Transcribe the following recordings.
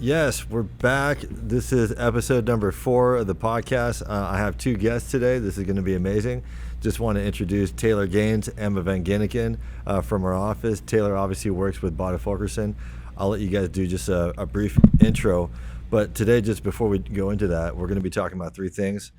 Yes, we're back. This is episode number 4 of the podcast. I have 2 guests today. This is going to be amazing. Just want to introduce Taylor Gaines, Emma Van Ginneken from our office. Taylor obviously works with Bada Fulkerson. I'll let you guys do just a brief intro. But today, just before we go into that, we're going to be talking about 3 things.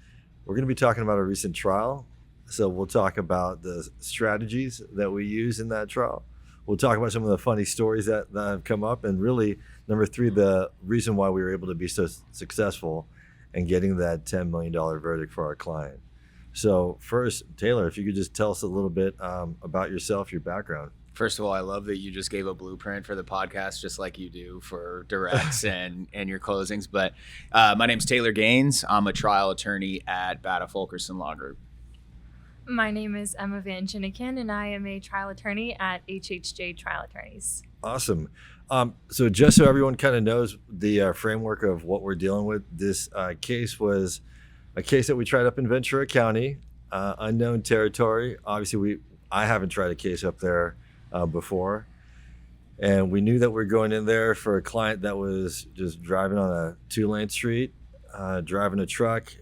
We're going to be talking about a recent trial. So we'll talk about the strategies that we use in that trial. We'll talk about some of the funny stories that have come up, and really, number 3, the reason why we were able to be so successful in getting that $10 million verdict for our client. So first, Taylor, if you could just tell us a little bit about yourself, your background. First of all, I love that you just gave a blueprint for the podcast, just like you do for directs and your closings. But my name's Taylor Gaines. I'm a trial attorney at Bada Fulkerson Law Group. My name is Emma Van Ginneken, and I am a trial attorney at HHJ Trial Attorneys. Awesome. So just so everyone kind of knows the framework of what we're dealing with, this case was a case that we tried up in Ventura County, unknown territory. Obviously, I haven't tried a case up there before. And we knew that we were going in there for a client that was just driving on a 2-lane street, driving a truck,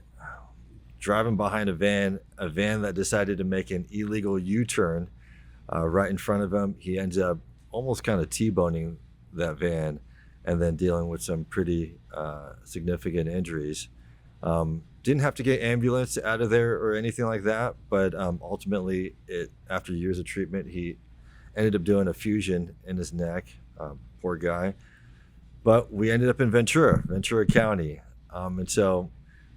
driving behind a van that decided to make an illegal U-turn right in front of him. He ends up almost kind of T-boning that van and then dealing with some pretty significant injuries. Didn't have to get ambulance out of there or anything like that, but ultimately, after years of treatment, he ended up doing a fusion in his neck. Poor guy. But we ended up in Ventura County. And so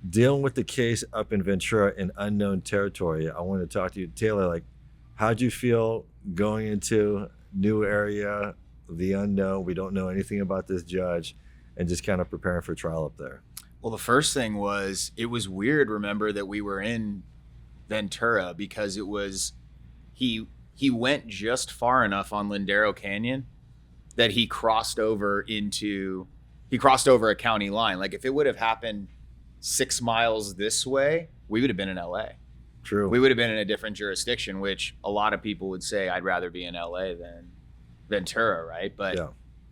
dealing with the case up in Ventura in unknown territory, I want to talk to you, Taylor, like, how'd you feel going into new area, the unknown? We don't know anything about this judge, and just kind of preparing for trial up there. Well, the first thing was, it was weird, remember, that we were in Ventura because it was, he went just far enough on Lindero Canyon that he crossed over a county line. Like, if it would have happened 6 miles this way, we would have been in LA. True. We would have been in a different jurisdiction, which a lot of people would say I'd rather be in LA than Ventura, right? But yeah,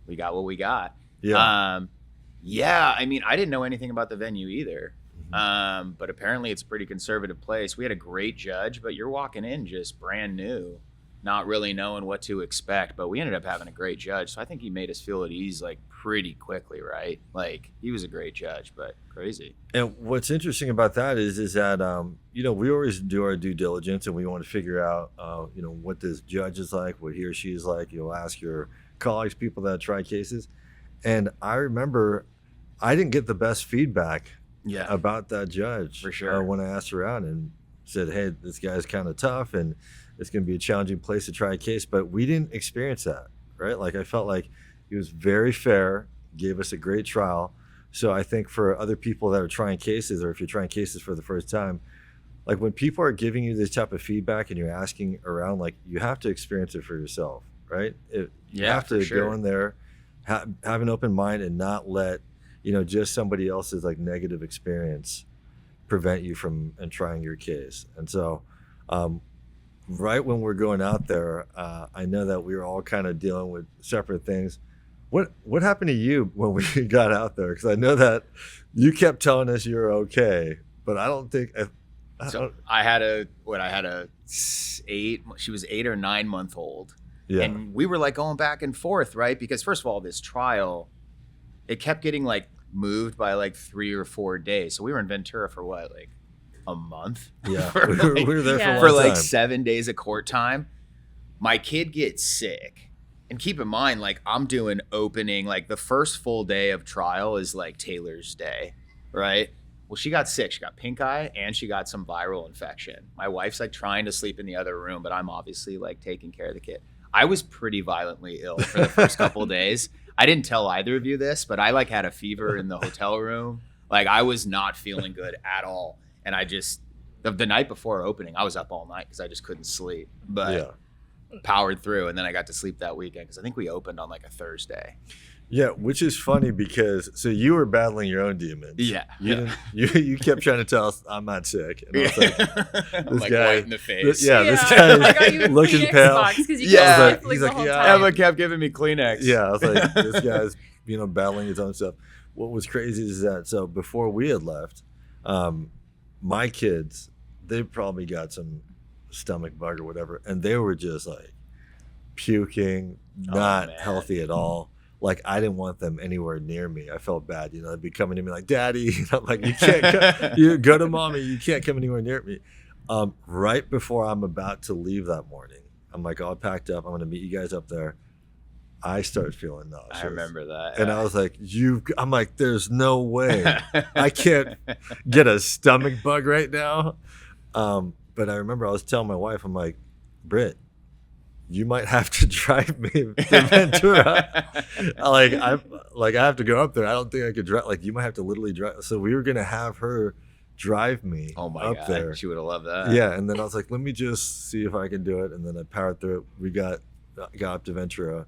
we got what we got. Yeah. I mean, I didn't know anything about the venue either. But apparently it's a pretty conservative place. We had a great judge, but you're walking in just brand new, not really knowing what to expect. But we ended up having a great judge. So I think he made us feel at ease like pretty quickly, right? Like, he was a great judge, but crazy. And what's interesting about that is that, we always do our due diligence, and we want to figure out, what this judge is like, what he or she is like. You'll ask your colleagues, people that try cases. And I remember I didn't get the best feedback about that judge. For sure. When I asked around and said, hey, this guy's kind of tough and it's going to be a challenging place to try a case. But we didn't experience that, right? Like, I felt like he was very fair, gave us a great trial. So I think for other people that are trying cases, or if you're trying cases for the first time, like, when people are giving you this type of feedback and you're asking around, like, you have to experience it for yourself, right? You have to go in there, have an open mind, and not let, just somebody else's like negative experience prevent you from trying your case. And so right when we're going out there, I know that we were all kind of dealing with separate things. What happened to you when we got out there? Because I know that you kept telling us you're okay, but I don't think. I had a 8. She was 8 or 9 month old, and we were like going back and forth, right? Because first of all, this trial, it kept getting like moved by like 3 or 4 days. So we were in Ventura for what, like a month? Yeah, we were there for like 7 days of court time. My kid gets sick. And keep in mind, like, I'm doing opening, like the first full day of trial is like Taylor's day, right? Well, she got sick. She got pink eye and she got some viral infection. My wife's like trying to sleep in the other room, but I'm obviously like taking care of the kid. I was pretty violently ill for the first couple of days. I didn't tell either of you this, but I like had a fever in the hotel room. Like, I was not feeling good at all. And I just, the night before opening, I was up all night because I just couldn't sleep. But powered through, and then I got to sleep that weekend because I think we opened on like a Thursday. Yeah, which is funny because so you were battling your own demons. Yeah, you kept trying to tell us I'm not sick, and I was like, this like guy white in the face. This guy is looking pale. He's like, Emma kept giving me Kleenex. Yeah, I was like, this guy's battling his own stuff. What was crazy is that, so before we had left, my kids, they probably got some stomach bug or whatever, and they were just like puking, not healthy at all. Like, I didn't want them anywhere near me. I felt bad. They'd be coming to me like, Daddy, I'm like, you can't you go to Mommy, you can't come anywhere near me. Right before I'm about to leave that morning, I'm like all packed up, I'm going to meet you guys up there. I started feeling nauseous. I remember that. And I was like, I'm like, there's no way. I can't get a stomach bug right now. But I remember I was telling my wife, I'm like, Britt, you might have to drive me to Ventura. I have to go up there. I don't think I could drive. Like, you might have to literally drive. So we were going to have her drive me oh my up God. there. She would have loved that. Yeah. And then I was like, let me just see if I can do it. And then I powered through it. We got up to Ventura.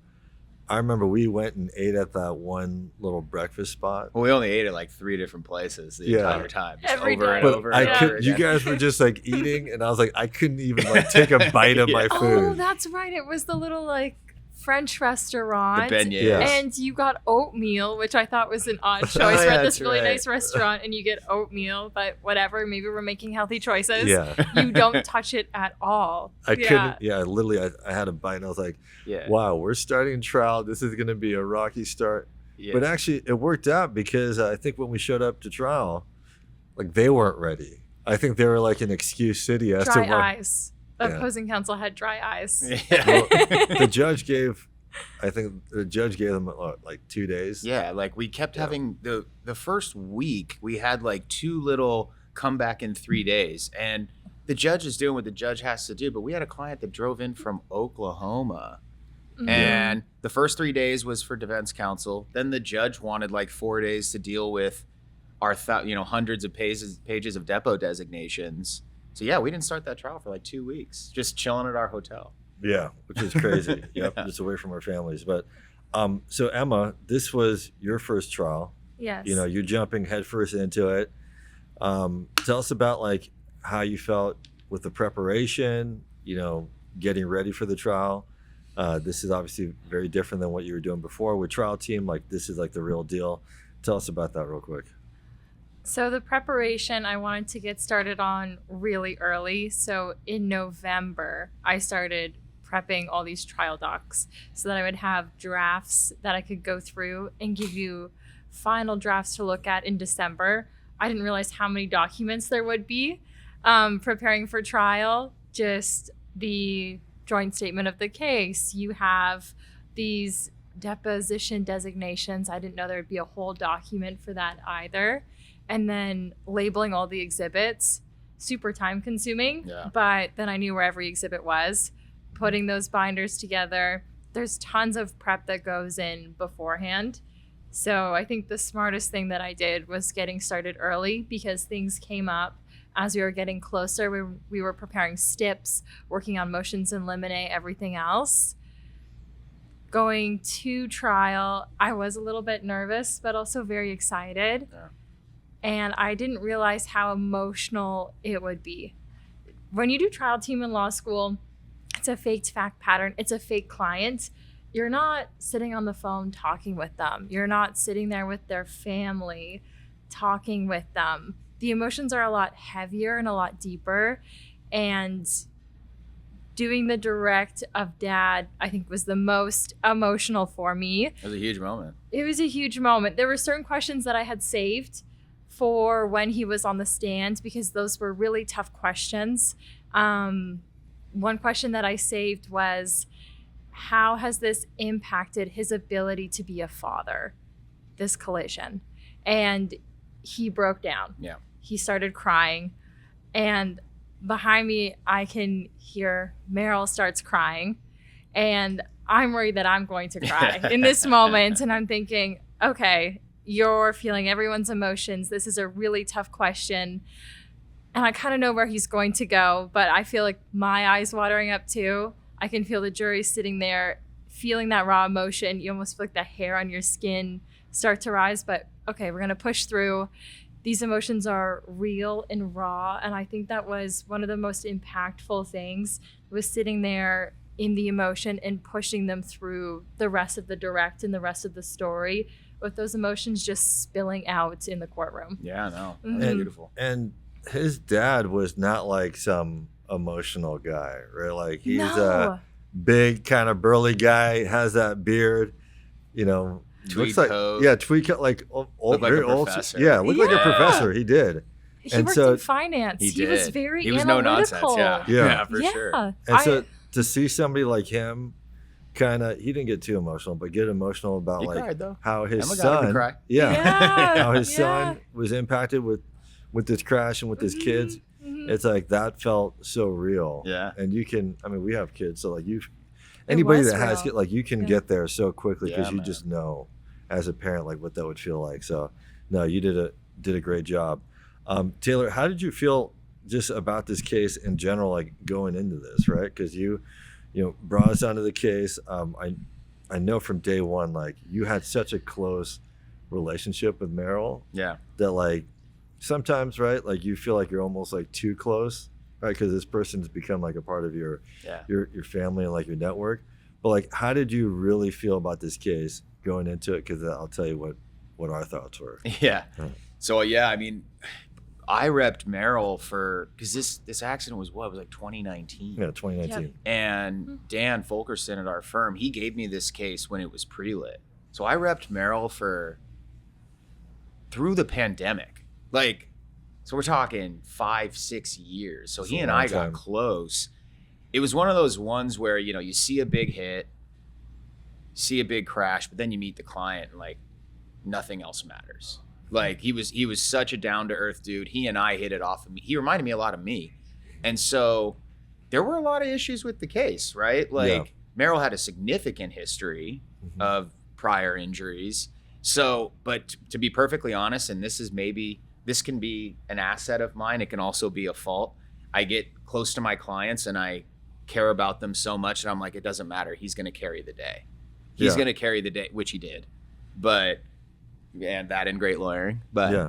I remember we went and ate at that one little breakfast spot. Well, we only ate at like 3 different places the entire time. Just Every over day. and But over and over you again. guys were just like eating, and I was like, I couldn't even like take a bite of my Oh, food. that's right. It was the little like French restaurant. The beignets. Yeah. And you got oatmeal, which I thought was an odd choice. Oh, We're yeah, at this that's really right. nice restaurant and you get oatmeal, but whatever. Maybe we're making healthy choices. Yeah. You don't touch it at all. I couldn't. Yeah, literally, I had a bite, and I was like, Yeah. wow, we're starting trial. This is going to be a rocky start. Yeah. But actually, it worked out because I think when we showed up to trial, like, they weren't ready. I think they were like in excuse city as to Dry why. eyes. The Yeah. opposing counsel had dry eyes. Yeah. Well, the judge gave them like 2 days. Yeah, like we kept Yeah. having the first week we had like 2 little come back in 3 days, and the judge is doing what the judge has to do. But we had a client that drove in from Oklahoma, Mhm. and the first 3 days was for defense counsel. Then the judge wanted like 4 days to deal with our hundreds of pages of depot designations. So yeah, we didn't start that trial for like 2 weeks, just chilling at our hotel. Yeah, which is crazy. Yep, Yeah. just away from our families. But so Emma, this was your first trial. Yes. You're jumping headfirst into it. Tell us about like how you felt with the preparation, getting ready for the trial. This is obviously very different than what you were doing before with trial team. Like, this is like the real deal. Tell us about that real quick. So the preparation I wanted to get started on really early. So in November, I started prepping all these trial docs so that I would have drafts that I could go through and give you final drafts to look at in December. I didn't realize how many documents there would be preparing for trial. Just the joint statement of the case. You have these deposition designations. I didn't know there would be a whole document for that either. And then labeling all the exhibits, super time consuming. Yeah. But then I knew where every exhibit was. Putting those binders together. There's tons of prep that goes in beforehand. So I think the smartest thing that I did was getting started early because things came up as we were getting closer. We were preparing STIPs, working on motions in limine, everything else. Going to trial, I was a little bit nervous, but also very excited. Yeah. And I didn't realize how emotional it would be. When you do trial team in law school, it's a faked fact pattern. It's a fake client. You're not sitting on the phone talking with them. You're not sitting there with their family talking with them. The emotions are a lot heavier and a lot deeper. And doing the direct of dad, I think, was the most emotional for me. It was a huge moment. It was a huge moment. There were certain questions that I had saved for when he was on the stand because those were really tough questions. One question that I saved was, how has this impacted his ability to be a father, this collision? And he broke down. Yeah. He started crying. And behind me, I can hear Meryl starts crying. And I'm worried that I'm going to cry in this moment. And I'm thinking, okay, you're feeling everyone's emotions. This is a really tough question. And I kind of know where he's going to go, but I feel like my eyes watering up too. I can feel the jury sitting there feeling that raw emotion. You almost feel like the hair on your skin start to rise, but okay, we're going to push through. These emotions are real and raw. And I think that was one of the most impactful things, was sitting there in the emotion and pushing them through the rest of the direct and the rest of the story with those emotions just spilling out in the courtroom. Yeah, no, Mhm. that's beautiful. And his dad was not like some emotional guy, right? Like he's a No. big kind of burly guy, has that beard, you know, Tweed looks like coat. tweed coat, like old, Looked like very a old. professor. Yeah, looked like a Yeah. professor. He did. He And worked so- in finance. He was did. very He was no nonsense. analytical. Yeah, Yeah. for yeah. sure. And so to see somebody like him, kind of, he didn't get too emotional, but get emotional about He like cried though. how his Emma got him to son, cry. yeah, Yeah. how his Yeah. son was impacted with this crash and with his kids. Mhm. It's like that felt so real. Yeah. And you can, I mean, we have kids, so like anybody was that has real. kids, like you can Yeah. get there so quickly because Yeah, you man. just know as a parent like what that would feel like. So no, you did a great job. Taylor, how did you feel just about this case in general, like going into this, right? Because you brought us onto the case. I know from day one, like you had such a close relationship with Meryl Yeah. that like sometimes, right, like you feel like you're almost like too close, right? Because this person's become like a part of your Yeah. your family and like your network. But like, how did you really feel about this case going into it? Because I'll tell you what our thoughts were. Yeah. Yeah. So yeah, I mean, I repped Meryl because this accident was what? It was like 2019. Yeah, 2019. And Dan Fulkerson at our firm, he gave me this case when it was pre-lit. So I repped Meryl through the pandemic. Like, so we're talking 5-6 years. So That's he a and long I got time. close. It was one of those ones where, you see a big hit, see a big crash, but then you meet the client and like nothing else matters. Like he was such a down-to-earth dude. He and I hit it off. He reminded me a lot of me. And so there were a lot of issues with the case, right? Like Meryl had a significant history Mhm. of prior injuries. So, but to be perfectly honest, and this can be an asset of mine. It can also be a fault. I get close to my clients and I care about them so much that I'm like, it doesn't matter. He's going to carry the day. He's Yeah. going to carry the day, which he did. But, and that and great lawyering. But Yeah.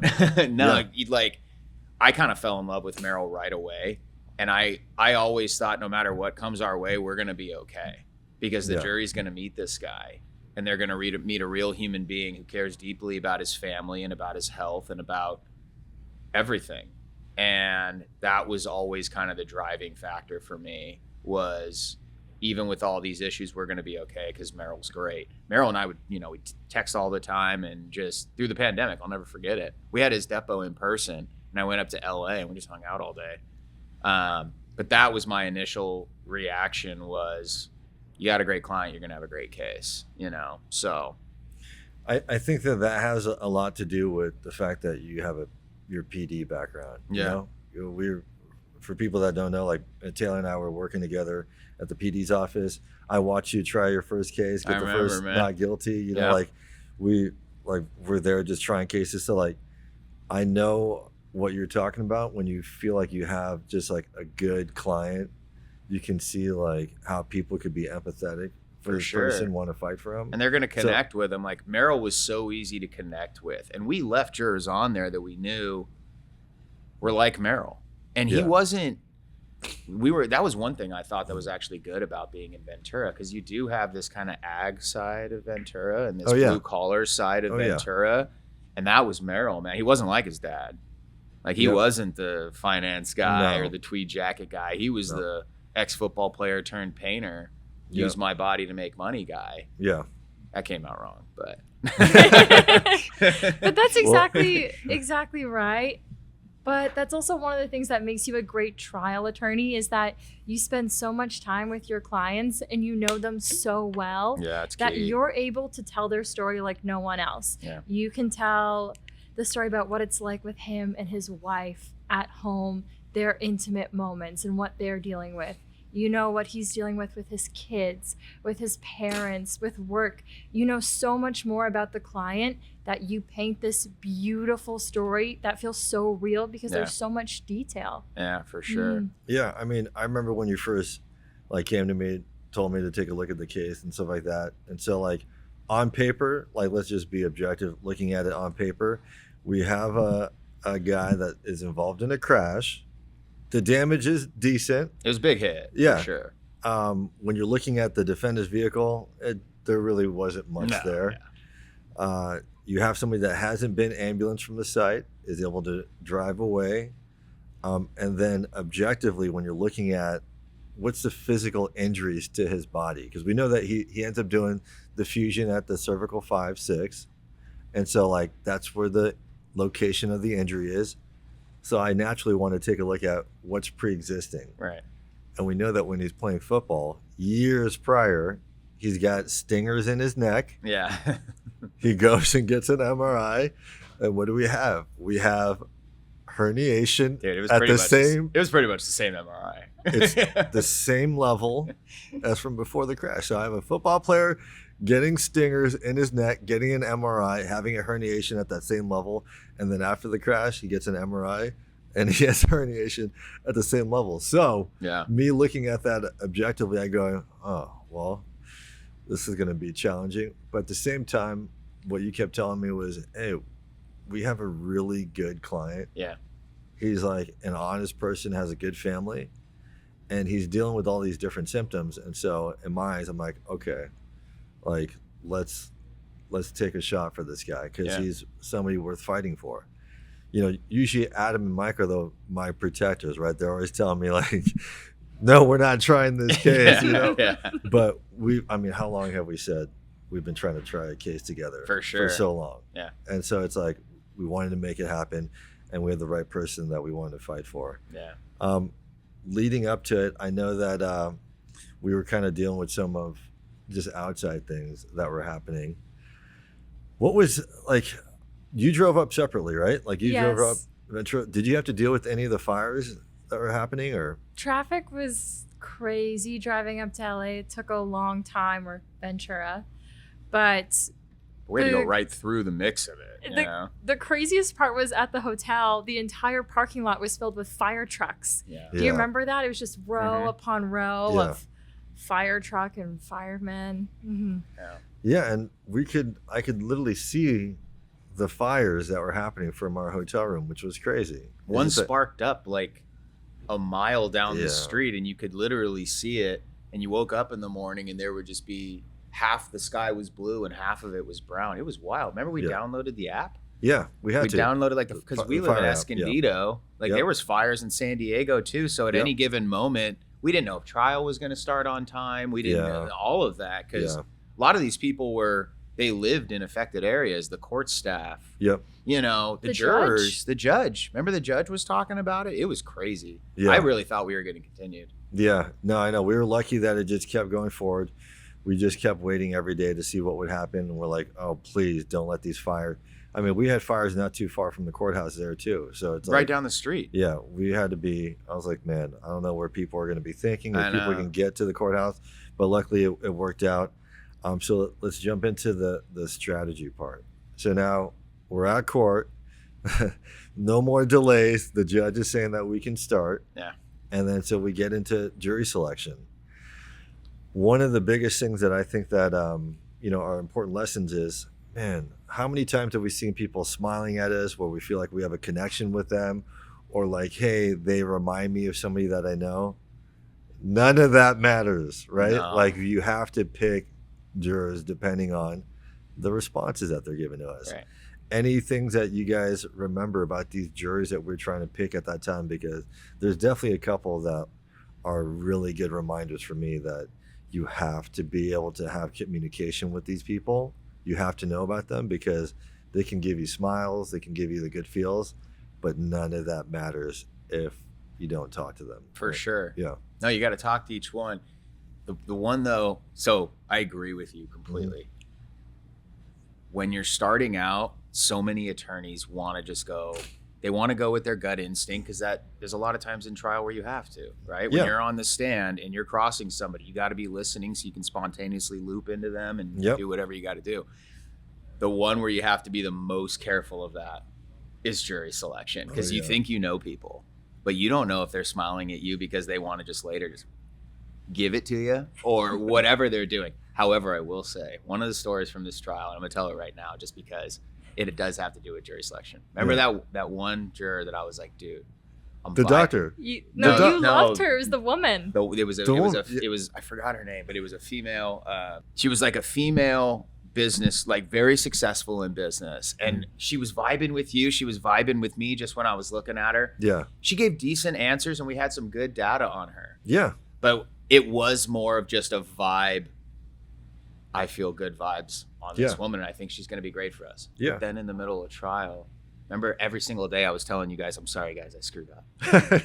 I kind of fell in love with Meryl right away. And I always thought no matter what comes our way, we're going to be okay because the Yeah. jury's going to meet this guy and they're going to meet a real human being who cares deeply about his family and about his health and about everything. And that was always kind of the driving factor for me was even with all these issues, we're going to be okay because Meryl's great. Meryl and I would, we'd text all the time and just through the pandemic, I'll never forget it. We had his depot in person and I went up to LA and we just hung out all day. But that was my initial reaction was you got a great client, you're going to have a great case, so. I think that has a lot to do with the fact that you have your PD background. Yeah. We're, for people that don't know, like Taylor and I were working together at the PD's office. I watched you try your first case, get I the remember, first man. not guilty. Yeah. Like we're there just trying cases. So like, I know what you're talking about when you feel like you have just like a good client. You can see like how people could be empathetic for this sure. person, want to fight for him. And they're going to connect with him. Like Meryl was so easy to connect with. And we left jurors on there that we knew were like Meryl. And he Yeah. wasn't, that was one thing I thought that was actually good about being in Ventura. Cause you do have this kind of ag side of Ventura and this Oh, yeah. blue collar side of Oh, yeah. Ventura. And that was Meryl, man. He wasn't like his dad. Like he Yep. wasn't the finance guy No. or the tweed jacket guy. He was No. the ex-football player turned painter. Yep. Use my body to make money guy. Yeah. That came out wrong, but But that's exactly right. But that's also one of the things that makes you a great trial attorney is that you spend so much time with your clients and you know them so well yeah, it's that key. you're able to tell their story like no one else. Yeah. You can tell the story about what it's like with him and his wife at home, their intimate moments and what they're dealing with. You know what he's dealing with his kids, with his parents, with work. You know so much more about the client that you paint this beautiful story that feels so real because Yeah. there's so much detail. Yeah, for sure. Yeah, I mean, I remember when you first like came to me, told me to take a look at the case and stuff like that. And so like on paper, like let's just be objective, looking at it on paper, we have a guy that is involved in a crash. The damage is decent. It was a big hit. Yeah. For sure. When you're looking at the defendant's vehicle, there really wasn't much No, there. yeah. you have somebody that hasn't been ambulanced from the site, is able to drive away. And then objectively, when you're looking at what's the physical injuries to his body, because we know that he ends up doing the fusion at the cervical 5-6. And so like that's where the location of the injury is. So I naturally want to take a look at what's pre-existing. Right. And we know that when he's playing football, years prior, he's got stingers in his neck. Yeah. He goes and gets an MRI. And what do we have? We have herniation. Dude, it was at pretty the much same. It was pretty much the same MRI. It's the same level as from before the crash. So I have a football player getting stingers in his neck, getting an MRI, having a herniation at that same level. And then after the crash, he gets an MRI and he has herniation at the same level. So Yeah. me looking at that objectively, I go, oh, well, this is going to be challenging. But at the same time, what you kept telling me was, hey, we have a really good client. Yeah. He's like an honest person, has a good family, and he's dealing with all these different symptoms. And so in my eyes, I'm like, okay, like let's take a shot for this guy because Yeah. he's somebody worth fighting for. You know, usually Adam and Mike are my protectors, right? They're always telling me like, no, we're not trying this case, you know? Yeah. But how long have we said we've been trying to try a case together? For sure. For so long. Yeah. And so it's like, we wanted to make it happen and we had the right person that we wanted to fight for. Yeah. Leading up to it, I know that we were kind of dealing with some of just outside things that were happening. What was like, you drove up separately, right? Like you drove up Yes. Ventura. Did you have to deal with any of the fires that were happening or? Traffic was crazy driving up to LA. It took a long time, or Ventura. But We had to go The- right through the mix of it. You know? the craziest part was at the hotel, the entire parking lot was filled with fire trucks. Yeah. Do you remember that? It was just row Mhm. upon row Yeah. of fire truck and firemen. Hmm. Yeah. Yeah, and I could literally see the fires that were happening from our hotel room, which was crazy. One It's just sparked up like a mile down Yeah. the street and you could literally see it, and you woke up in the morning and there would just be half the sky was blue and half of it was brown. It was wild. Remember we Yeah. downloaded the app? Yeah, we had We to. downloaded like because The we fi- live in fire app, Escondido. Like Yep. there was fires in San Diego too. So at Yep. any given moment, we didn't know if trial was going to start on time. We didn't know all of that because Yeah. a lot of these people they lived in affected areas. The court staff, Yep. you know, the The jurors, judge. the judge. Remember the judge was talking about it? It was crazy. Yeah. I really thought we were getting continued. Yeah. No, I know. We were lucky that it just kept going forward. We just kept waiting every day to see what would happen. And we're like, oh, please don't let these fire. I mean, we had fires not too far from the courthouse there too. So it's Right like, down the street. yeah, we had to be, I was like, man, I don't know where people are going to be thinking, I if people know. can get to the courthouse, but luckily it worked out. So let's jump into the strategy part. So now we're at court, no more delays. The judge is saying that we can start. Yeah. And then so we get into jury selection. One of the biggest things that I think that, are important lessons is, man, how many times have we seen people smiling at us where we feel like we have a connection with them, or like, hey, they remind me of somebody that I know? None of that matters, right? No. Like you have to pick jurors depending on the responses that they're giving to us. Right. Any things that you guys remember about these juries that we're trying to pick at that time? Because there's definitely a couple that are really good reminders for me that you have to be able to have communication with these people. You have to know about them because they can give you smiles, they can give you the good feels, but none of that matters if you don't talk to them. For sure. Yeah. No, you got to talk to each one. The one though, so I agree with you completely. When you're starting out, so many attorneys want to just go, they want to go with their gut instinct because there's a lot of times in trial where you have to, right? When Yeah. you're on the stand and you're crossing somebody, you got to be listening so you can spontaneously loop into them and Yep. do whatever you got to do. The one where you have to be the most careful of that is jury selection because you yeah. think you know people, but you don't know if they're smiling at you because they want to just later just give it to you or whatever they're doing. However, I will say one of the stories from this trial, and I'm gonna tell it right now just because it does have to do with jury selection. Remember that one juror that I was like, dude, I'm The fine. doctor. You No, loved no. her. It was the woman. It was The woman, I forgot her name, but it was a female. She was like a female business, like very successful in business. And she was vibing with you. She was vibing with me just when I was looking at her. Yeah. She gave decent answers and we had some good data on her. Yeah. But it was more of just a vibe. I feel good vibes on this woman and I think she's going to be great for us. Yeah. But then in the middle of trial, remember every single day I was telling you guys, I'm sorry guys, I screwed up.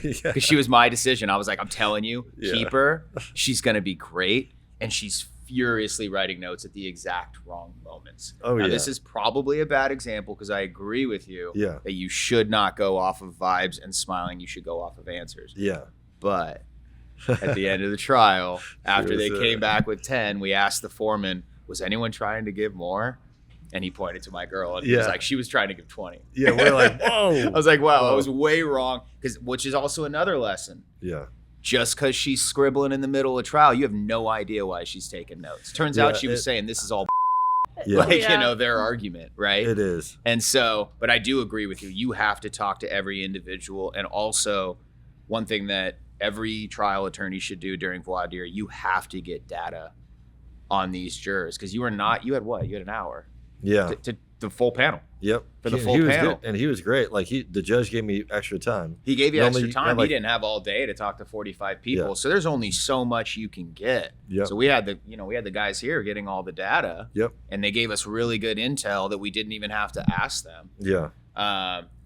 Yeah. Because she was my decision. I was like, I'm telling you, Yeah. keep her. She's going to be great. And she's furiously writing notes at the exact wrong moments. Oh, now, yeah. this is probably a bad example because I agree with you Yeah. that you should not go off of vibes and smiling. You should go off of answers. Yeah. But at the end of the trial, after they was, came back with 10, we asked the foreman, was anyone trying to give more? And he pointed to my girl and he was Yeah. like, she was trying to give 20. Yeah. We're like, whoa. I was like, wow, I Whoa. was way wrong. Which is also another lesson. Yeah. Just because she's scribbling in the middle of trial, you have no idea why she's taking notes. Turns out she was saying this is all Yeah. like, Yeah. you know, their argument, right? It is. And so, but I do agree with you. You have to talk to every individual. And also, one thing that every trial attorney should do during voir dire, you have to get data on these jurors because you had an hour Yeah. to the full panel. Yep. For the He- full he was panel. good, and he was great. Like the judge gave me extra time. He gave you Normally, extra time. yeah, like- He didn't have all day to talk to 45 people. Yeah. So there's only so much you can get. Yep. So we had the guys here getting all the data. Yep. And they gave us really good intel that we didn't even have to ask them. Yeah.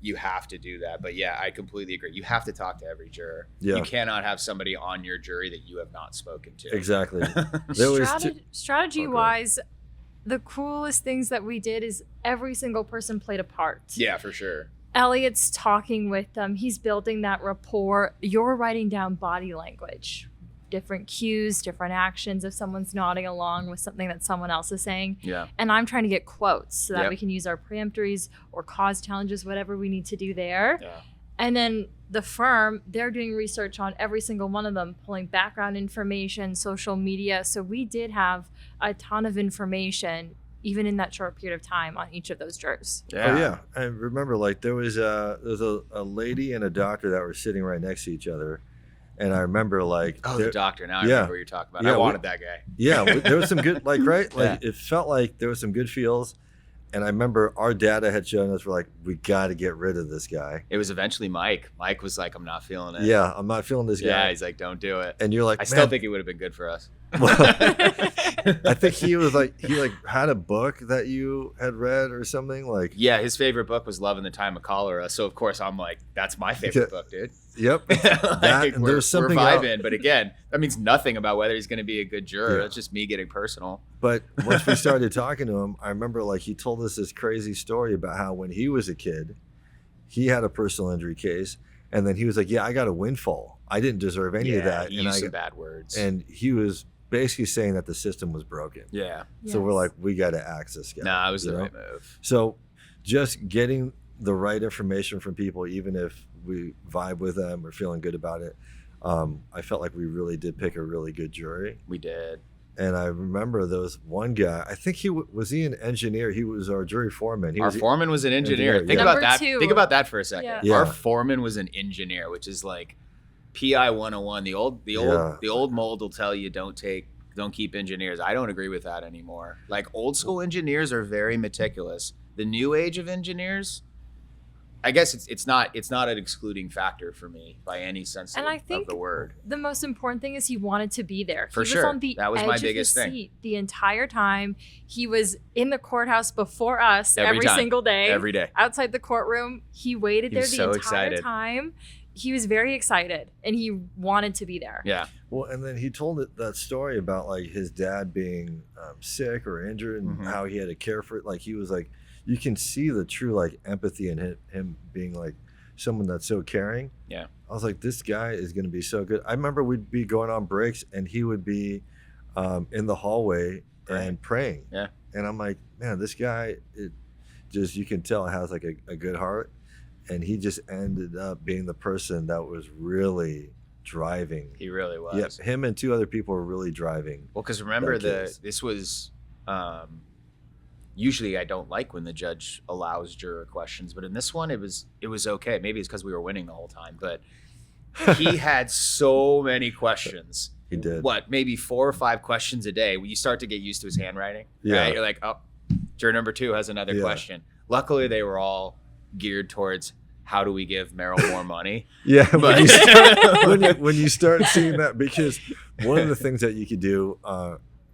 You have to do that. But yeah, I completely agree. You have to talk to every juror. Yeah. You cannot have somebody on your jury that you have not spoken to. Exactly. There was Strategy Okay. wise, the coolest things that we did is every single person played a part. Yeah, for sure. Elliot's talking with them. He's building that rapport. You're writing down body language, different cues, different actions if someone's nodding along with something that someone else is saying. Yeah. And I'm trying to get quotes so that Yep. we can use our preemptories or cause challenges, whatever we need to do there. Yeah. And then the firm, they're doing research on every single one of them, pulling background information, social media. So we did have a ton of information, even in that short period of time, on each of those jurors. Oh yeah, I remember. Like there was a lady and a doctor that were sitting right next to each other, and I remember like Oh, there- the doctor. Now I Yeah. remember what you're talking about. Yeah, I we- wanted that guy. yeah, there was some good like right like Yeah. it felt like there was some good feels, and I remember our data had shown us we're like we got to get rid of this guy. It was eventually Mike. Mike was like, I'm not feeling it. Yeah, I'm not feeling this Yeah, guy. he's like, don't do it. And you're like, I still "Man." think it would have been good for us. I think he was like he had a book that you had read or something like. Yeah, his favorite book was Love in the Time of Cholera. So of course I'm like, that's my favorite Yeah. book, dude. Yep. Like, and we're there's something vibing, but again, that means nothing about whether he's going to be a good juror. Yeah. That's just me getting personal. But once we started talking to him, I remember like he told us this crazy story about how when he was a kid, he had a personal injury case, and then he was like, "Yeah, I got a windfall. I didn't deserve any of that." He And used I some bad words. and he was basically saying that the system was broken. yeah, So we're like, we got to axe this guy. nah, it was you the know? right move. So just getting the right information from people, even if we vibe with them or feeling good about it, I felt like we really did pick a really good jury. We did. And I remember there was one guy, I think was he an engineer? He was our jury foreman. He Our was, foreman was an engineer. Engineer, Think yeah. about Number that. two. Think about that for a second. Yeah. Yeah. Our foreman was an engineer, which is like PI 101. The old mold will tell you don't keep engineers. I don't agree with that anymore. Like old school engineers are very meticulous. The new age of engineers, I guess it's not an excluding factor for me by any sense And of, I think the word. the most important thing is he wanted to be there. For he sure. was on the That was edge my of biggest his thing. seat the entire time. He was in the courthouse before us Every time. single day. Every day. Outside the courtroom. He waited He there was the so entire excited. time. He was very excited and he wanted to be there. Yeah. Well, and then he told that story about like his dad being sick or injured and Mhm. how he had to care for it. Like he was like, you can see the true like empathy in him being like someone that's so caring. Yeah. I was like, this guy is going to be so good. I remember we'd be going on breaks and he would be in the hallway and praying. Yeah. And I'm like, man, this guy, you can tell has like a good heart. And he just ended up being the person that was really driving. He really was. Yep, him and two other people were really driving. Well, because remember that case. this was usually I don't like when the judge allows juror questions, but in this one it was okay. Maybe it's because we were winning the whole time, but he had so many questions. He did. What, maybe 4 or 5 questions a day? When you start to get used to his handwriting, Yeah. right? You're like, oh, Juror number 2 has another question. Luckily, they were all geared towards how do we give Meryl more money? Yeah, But- when you start seeing that, because one of the things that you could do,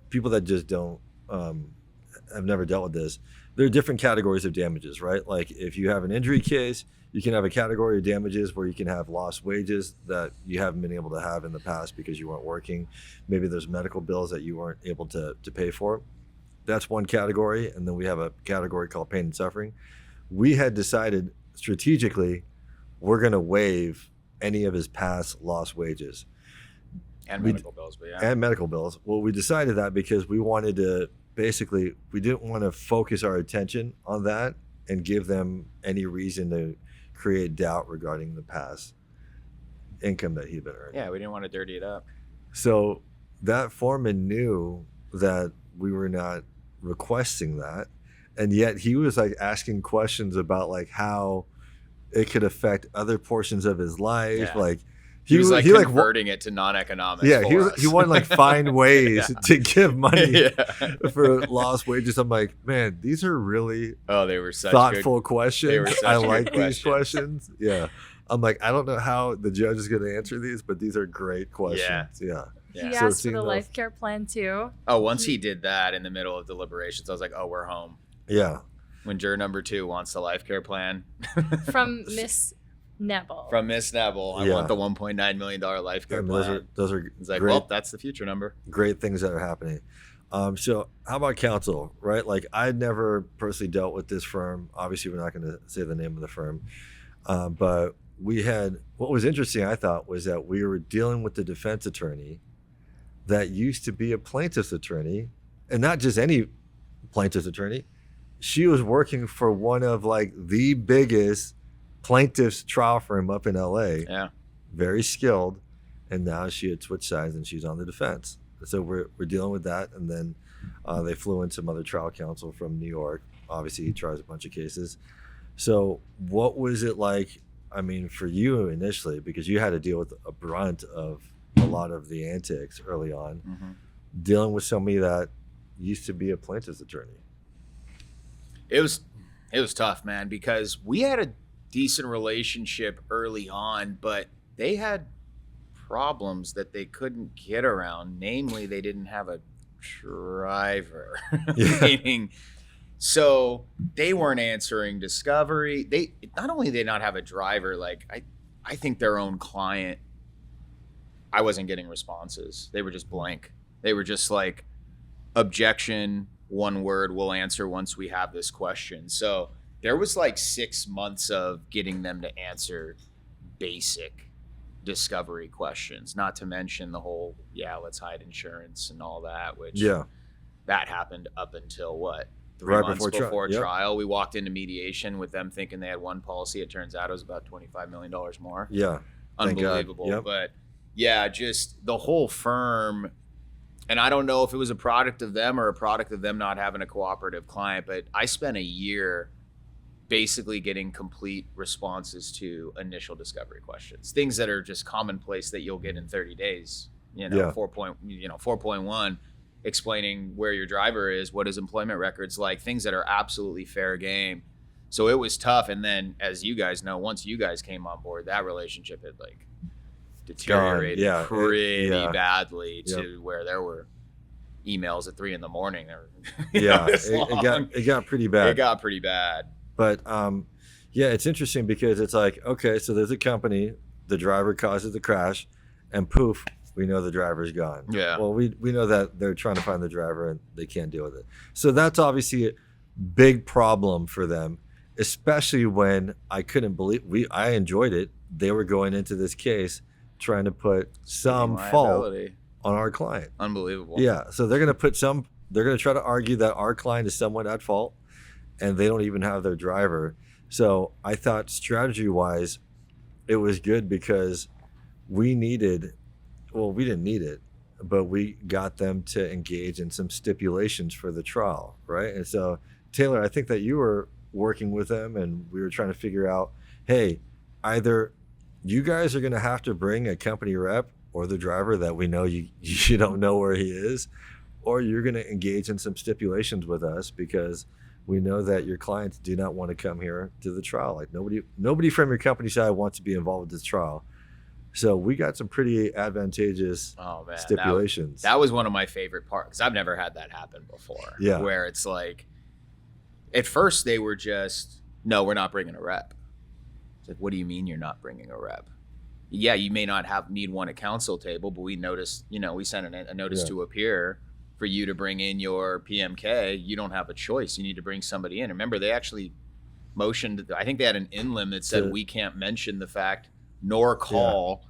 people that just don't have never dealt with this, there are different categories of damages, right? Like if you have an injury case, you can have a category of damages where you can have lost wages that you haven't been able to have in the past because you weren't working. Maybe there's medical bills that you weren't able to pay for. That's one category. And then we have a category called pain and suffering. We had decided strategically, we're going to waive any of his past lost wages. And medical bills, but yeah. And medical bills. Well, we decided that because we wanted to, basically, we didn't want to focus our attention on that and give them any reason to create doubt regarding the past income that he'd been earning. Yeah, we didn't want to dirty it up. So that foreman knew that we were not requesting that, and yet he was like asking questions about like how it could affect other portions of his life. Yeah. Like He was like converting it to non-economics. Yeah, for he us. wanted like find ways to give money Yeah. for lost wages. I'm like, man, these are really Oh, they were such thoughtful good. questions. they were such I good like these questions. questions. Yeah. I'm like, I don't know how the judge is going to answer these, but these are great questions. Yeah. Yeah. He So asked for seeing the those- life care plan too. Oh, once he did that in the middle of deliberations, I was like, oh, we're home. Yeah. When juror number 2 wants the life care plan From Miss Neville. from Miss Neville, I Yeah. want the $1.9 million life care And plan. those are It's like, great, well, that's the future number. great things that are happening. So how about counsel, right? Like I'd never personally dealt with this firm. Obviously, we're not going to say the name of the firm. But we had, what was interesting, I thought, was that we were dealing with the defense attorney that used to be a plaintiff's attorney, and not just any plaintiff's attorney. She was working for one of like the biggest plaintiff's trial firm up in LA. Yeah. Very skilled, and now she had switched sides and she's on the defense. So we're dealing with that, and then they flew in some other trial counsel from New York. Obviously, he tries a bunch of cases. So what was it like? I mean, for you initially, because you had to deal with a brunt of a lot of the antics early on, dealing with somebody that used to be a plaintiff's attorney. It was tough, man, because we had a decent relationship early on, but they had problems that they couldn't get around. Namely, they didn't have a driver. Yeah. Meaning, so they weren't answering discovery. They not only did they not have a driver, like I think their own client, I wasn't getting responses. They were just blank. They were just like, objection, one word, we'll answer once we have this question. So there was like 6 months of getting them to answer basic discovery questions, not to mention the whole, let's hide insurance and all that, which that happened up until what? 3 Right months before before trial. trial. We walked into mediation with them thinking they had one policy. It turns out it was about $25 million more. Yeah. Thank God. Unbelievable. Yep. But yeah, just the whole firm. And I don't know if it was a product of them or a product of them not having a cooperative client, but I spent a year basically getting complete responses to initial discovery questions, things that are just commonplace that you'll get in 30 days, 4.1, explaining where your driver is, what his employment record's like, things that are absolutely fair game. So it was tough. And then, as you guys know, once you guys came on board, that relationship had like deteriorated pretty badly to where there were emails at 3 a.m. It got pretty bad. It got pretty bad. But it's interesting because it's like, okay, so there's a company, the driver causes the crash, and poof, we know the driver's gone. Yeah. Well, we know that they're trying to find the driver and they can't deal with it. So that's obviously a big problem for them, especially when I couldn't believe I enjoyed it. They were going into this case trying to put some fault Liability. on our client. Unbelievable. Yeah. So they're going to try to argue that our client is somewhat at fault, and they don't even have their driver. So I thought strategy-wise, it was good because we didn't need it, but we got them to engage in some stipulations for the trial, right? And so, Taylor, I think that you were working with them, and we were trying to figure out, hey, either you guys are going to have to bring a company rep or the driver that we know you don't know where he is, or you're going to engage in some stipulations with us because we know that your clients do not want to come here to the trial. Like nobody from your company side wants to be involved with this trial. So we got some pretty advantageous stipulations. That was one of my favorite parts, because I've never had that happen before. Yeah. Where it's like, at first they were just, no, we're not bringing a rep. It's like, what do you mean you're not bringing a rep? Yeah, you may not need one at counsel table, but we noticed, we sent a notice to appear for you to bring in your PMK. You don't have a choice. You need to bring somebody in. Remember, they actually motioned, I think they had an in-lim that said we can't mention the fact nor call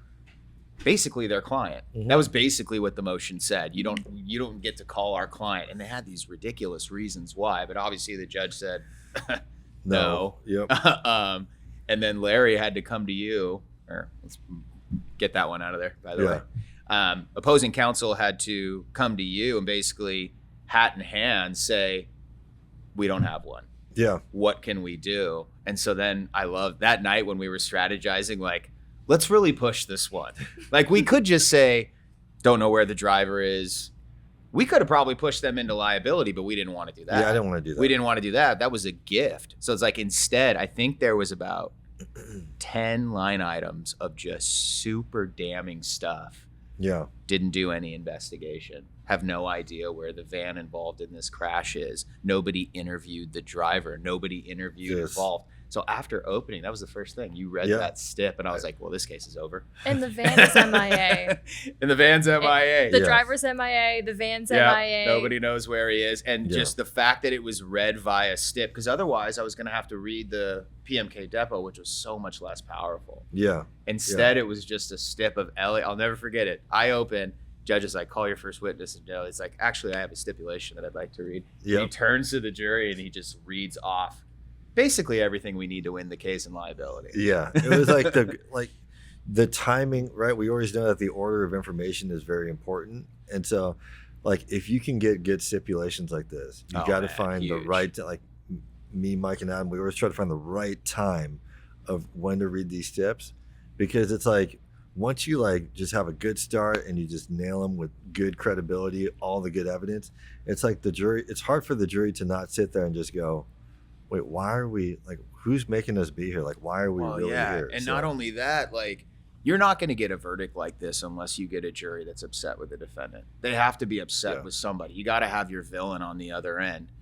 basically their client. Mm-hmm. That was basically what the motion said. You don't get to call our client. And they had these ridiculous reasons why, but obviously the judge said no. Yep. And then Larry had to come to you, or let's get that one out of there, by the way. Opposing counsel had to come to you and basically, hat in hand, say, we don't have one. Yeah. What can we do? And so then I love that night when we were strategizing, like, let's really push this one. Like, we could just say, don't know where the driver is. We could have probably pushed them into liability, but we didn't want to do that. Yeah, I didn't want to do that. We didn't want to do that. That was a gift. So it's like, instead, I think there was about 10 line items of just super damning stuff. Yeah. Didn't do any investigation. Have no idea where the van involved in this crash is. Nobody interviewed the driver. Nobody interviewed involved. So after opening, that was the first thing. You read that stip, and I was like, well, this case is over. And the van is MIA. And the van's MIA. The driver's MIA. The van's MIA. Nobody knows where he is. And just the fact that it was read via stip, because otherwise I was going to have to read the PMK depot, which was so much less powerful. Yeah. Instead, it was just a stip of Ellie. I'll never forget it. I open, judge is like, call your first witness. And it's like, actually, I have a stipulation that I'd like to read. Yep. He turns to the jury and he just reads off basically everything we need to win the case in liability. Yeah. It was like the timing, right? We always know that the order of information is very important. And so, like, if you can get good stipulations like this, you got to find the right, like me, Mike, and Adam, we always try to find the right time of when to read these tips, because it's like, once you like just have a good start and you just nail them with good credibility, all the good evidence, it's like the jury, it's hard for the jury to not sit there and just go, wait, why are we, like, who's making us be here? Like, why are we really here? And not only that, like, you're not going to get a verdict like this unless you get a jury that's upset with the defendant. They have to be upset with somebody. You got to have your villain on the other end.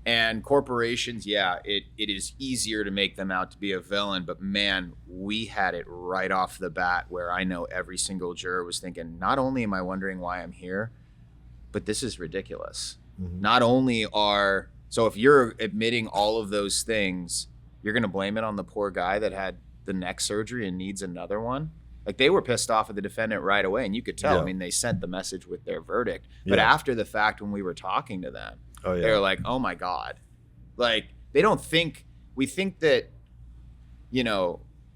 And corporations, it is easier to make them out to be a villain, but man, we had it right off the bat where I know every single juror was thinking, not only am I wondering why I'm here, but this is ridiculous. Mm-hmm. Not only so if you're admitting all of those things, you're going to blame it on the poor guy that had the neck surgery and needs another one? Like, they were pissed off at the defendant right away, and you could tell. I mean, they sent the message with their verdict. But after the fact, when we were talking to them, they were like, oh my God. Like, they don't think, we think that,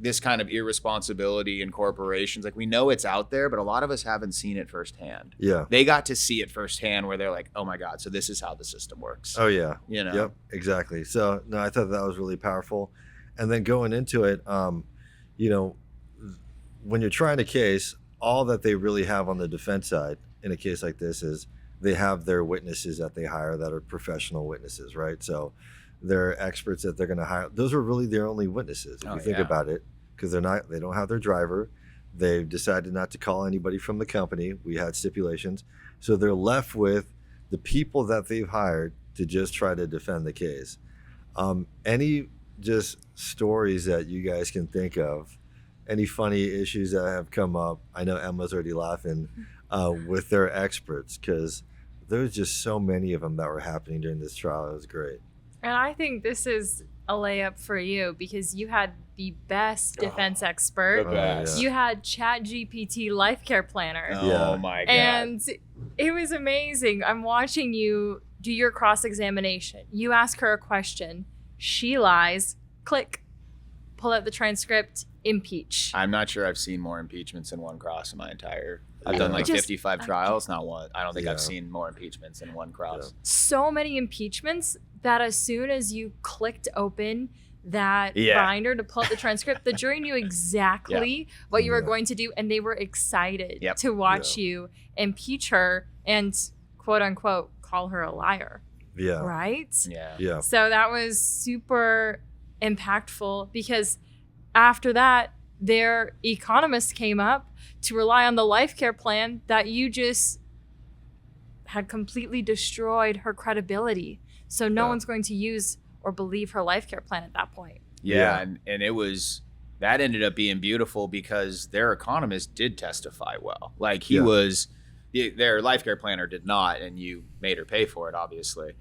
this kind of irresponsibility in corporations, like, we know it's out there, but a lot of us haven't seen it firsthand. Yeah. They got to see it firsthand where they're like, oh my God, so this is how the system works. Oh yeah. Yep, exactly. So no, I thought that was really powerful. And then going into it, when you're trying a case, all that they really have on the defense side in a case like this is they have their witnesses that they hire that are professional witnesses, right? So they're experts that they're going to hire. Those are really their only witnesses, if you think about it, because they don't have their driver. They've decided not to call anybody from the company. We had stipulations. So they're left with the people that they've hired to just try to defend the case. Any just stories that you guys can think of, any funny issues that have come up? I know Emma's already laughing with their experts, because there's just so many of them that were happening during this trial. It was great. And I think this is a layup for you, because you had the best defense expert. The best. You had ChatGPT life care planner. Oh my God. And it was amazing. I'm watching you do your cross-examination. You ask her a question. She lies. Click. Pull out the transcript. Impeach. I'm not sure I've seen more impeachments in one cross in my entire... I've done like 55 trials, not one. I don't think I've seen more impeachments in one cross. So many impeachments that as soon as you clicked open that binder to pull out the transcript, the jury knew exactly what you were going to do, and they were excited to watch you impeach her and, quote unquote, call her a liar. Yeah. Right? Yeah. Yeah. So that was super impactful because after that, their economist came up to rely on the life care plan that you just had completely destroyed her credibility. So no Yeah. one's going to use or believe her life care plan at that point. Yeah. And it was, that ended up being beautiful because their economist did testify well. Like he Yeah. was, their life care planner did not, and you made her pay for it, obviously.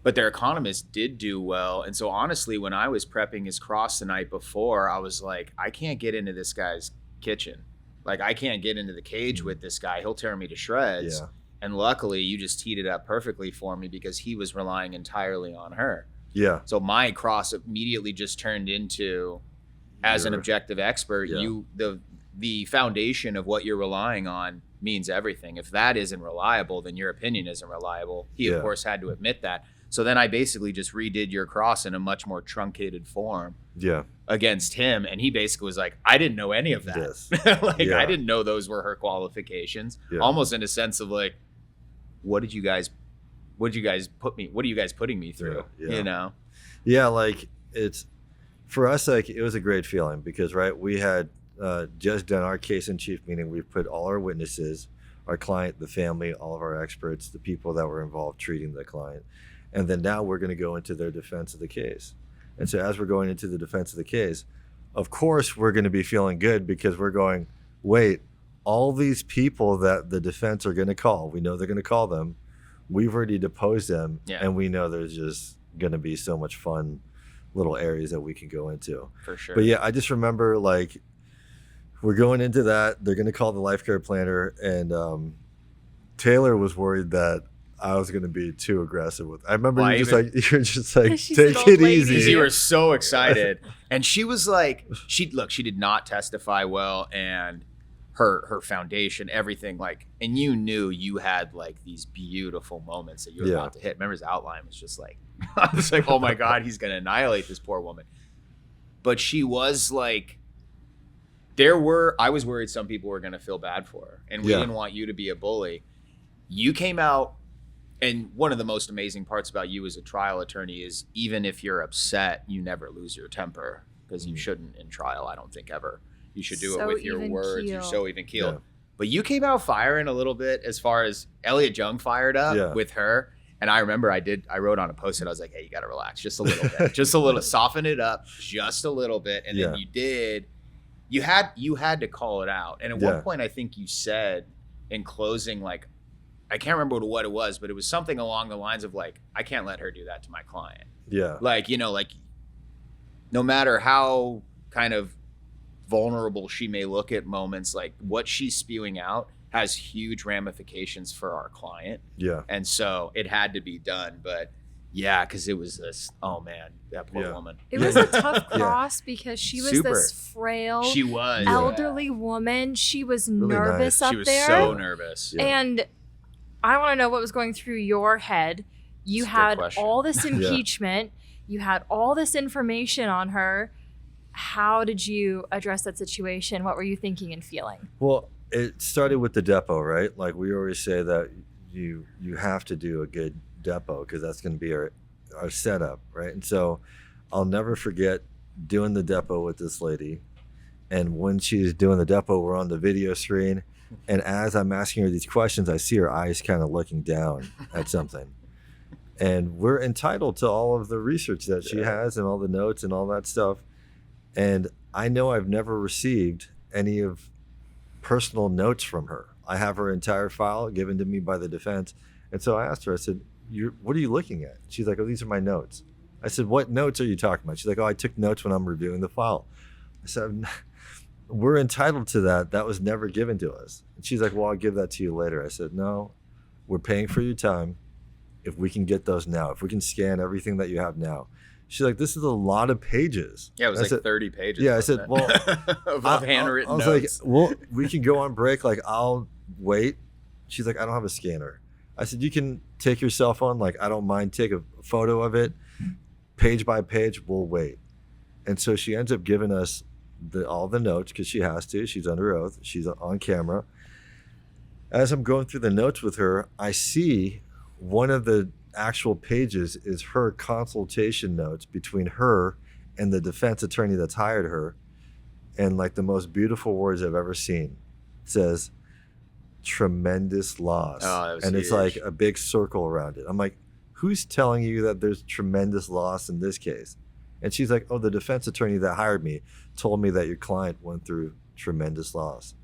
But their economist did do well. And so honestly, when I was prepping his cross the night before, I was like, I can't get into this guy's kitchen. Like I can't get into the cage with this guy. He'll tear me to shreds. Yeah. And luckily you just teed it up perfectly for me because he was relying entirely on her. Yeah. So my cross immediately just turned into, as an objective expert, Yeah. the foundation of what you're relying on means everything. If that isn't reliable, then your opinion isn't reliable. He Yeah. of course had to admit that. So then I basically just redid your cross in a much more truncated form Yeah. against him. And he basically was like, I didn't know any of that. Yes. Like Yeah. I didn't know those were her qualifications. Yeah. Almost in a sense of like, what are you guys putting me through? Yeah. Yeah. You know? Yeah, like it's for us, like it was a great feeling because right, we had just done our case in chief meeting. We've put all our witnesses, our client, the family, all of our experts, the people that were involved treating the client, and then now we're going to go into their defense of the case. And so as we're going into the defense of the case, of course we're going to be feeling good because we're going, wait, all these people that the defense are going to call, we know they're going to call them. We've already deposed them, Yeah. and we know there's just going to be so much fun little areas that we can go into. For sure. But yeah, I just remember like we're going into that. They're going to call the life care planner, and Taylor was worried that I was going to be too aggressive with. I remember Well, you're just like She's take an old it lady. Because easy. you were so excited. And she was like, she did not testify well, and her foundation, everything, like, and you knew you had like these beautiful moments that you were Yeah. about to hit. Remember his outline was just like, I was like, oh my God, he's gonna annihilate this poor woman. But she was like, I was worried some people were gonna feel bad for her, and we Yeah. didn't want you to be a bully. You came out, and one of the most amazing parts about you as a trial attorney is even if you're upset, you never lose your temper, because you shouldn't in trial, I don't think ever. You should do it So with your even words. You're keel. so even keeled. Yeah. But you came out firing a little bit as far as Elliot Jung fired up Yeah. with her. And I remember I wrote on a post-it, I was like, hey, you got to relax just a little bit. Just a little, soften it up just a little bit. And then Yeah. you did. You had to call it out. And at Yeah. one point, I think you said in closing, like, I can't remember what it was, but it was something along the lines of like, I can't let her do that to my client. Yeah. Like, you know, like no matter how kind of vulnerable she may look at moments, like what she's spewing out has huge ramifications for our client. Yeah. And so it had to be done. But yeah, because it was this, oh man, that poor Yeah. woman. It was a tough Yeah. cross because she was Super. this frail, She was elderly woman. She was Really nervous nice. up She was there. so nervous. Yeah. And I want to know what was going through your head. You That's a good had question. all this impeachment. You had all this information on her. How did you address that situation? What were you thinking and feeling? Well, it started with the depot, right? Like we always say that you have to do a good depot because that's going to be our setup, right? And so I'll never forget doing the depot with this lady. And when she's doing the depot, we're on the video screen. And as I'm asking her these questions, I see her eyes kind of looking down at something. And we're entitled to all of the research that she has and all the notes and all that stuff. And I know I've never received any of personal notes from her. I have her entire file given to me by the defense. And so I asked her, I said, what are you looking at? She's like, oh, these are my notes. I said, what notes are you talking about? She's like, oh, I took notes when I'm reviewing the file. I said, we're entitled to that. That was never given to us. And she's like, well, I'll give that to you later. I said, no, we're paying for your time. If we can get those now, if we can scan everything that you have now. She's like, this is a lot of pages. Yeah, it was I like said, 30 pages. Yeah, I said, well, of handwritten I was notes. like, well, we can go on break. Like, I'll wait. She's like, I don't have a scanner. I said, you can take your cell phone. Like, I don't mind. Take a photo of it, page by page. We'll wait. And so she ends up giving us all the notes because she has to. She's under oath. She's on camera. As I'm going through the notes with her, I see one of the actual pages is her consultation notes between her and the defense attorney that's hired her. And like the most beautiful words I've ever seen. It says, tremendous loss. Oh, that was and huge. it's like a big circle around it. I'm like, who's telling you that there's tremendous loss in this case? And she's like, oh, the defense attorney that hired me told me that your client went through tremendous loss.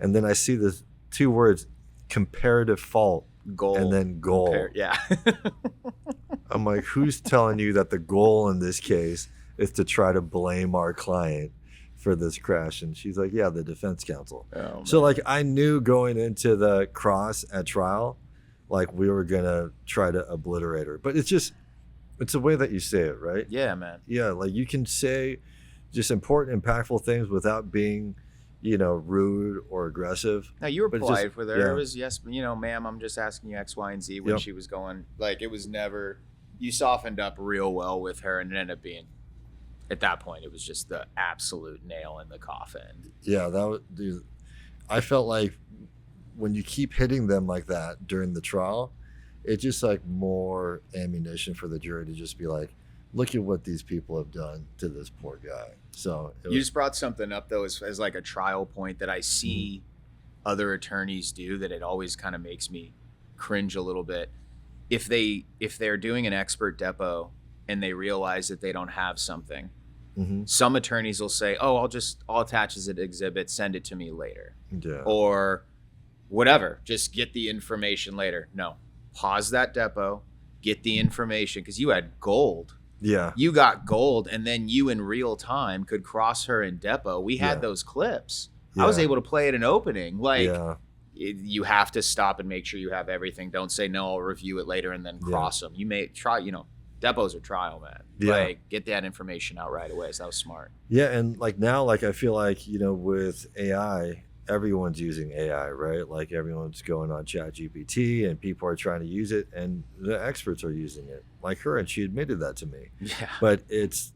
And then I see the 2 words, comparative fault, Goal. and then goal. Yeah. I'm like, who's telling you that the goal in this case is to try to blame our client for this crash? And she's like, yeah, the defense counsel. Oh, So man. like I knew going into the cross at trial, like we were gonna try to obliterate her. But it's the way that you say it, right? Yeah, man. Yeah, like you can say just important, impactful things without being, rude or aggressive. No, you were But it's polite just- with her. yeah. It was, yes, ma'am, I'm just asking you X, Y, and Z when Yep. she was going. Like, it was never, you softened up real well with her, and it ended up being, at that point, it was just the absolute nail in the coffin. Yeah, that was, dude, I felt like when you keep hitting them like that during the trial, it's just like more ammunition for the jury to just be like, look at what these people have done to this poor guy. So You just brought something up, though, as like a trial point that I see other attorneys do that it always kind of makes me cringe a little bit. If they're doing an expert depo and they realize that they don't have something, Mhm. some attorneys will say, oh, I'll attach as an exhibit, send it to me later. Yeah. Or whatever, just get the information later. No, pause that depo, get the information, because you had gold. Yeah. You got gold, and then you in real time could cross her in depo. We had Yeah. those clips. I was Yeah. able to play it in opening. Like, Yeah. you have to stop and make sure you have everything. Don't say, no, I'll review it later and then cross them. You may try, depos are trial, man. Yeah. Like, get that information out right away. So that was smart. Yeah, and like now, like I feel like, with AI, everyone's using AI, right? Like everyone's going on ChatGPT and people are trying to use it and the experts are using it. Like her, and she admitted that to me. Yeah. But it's,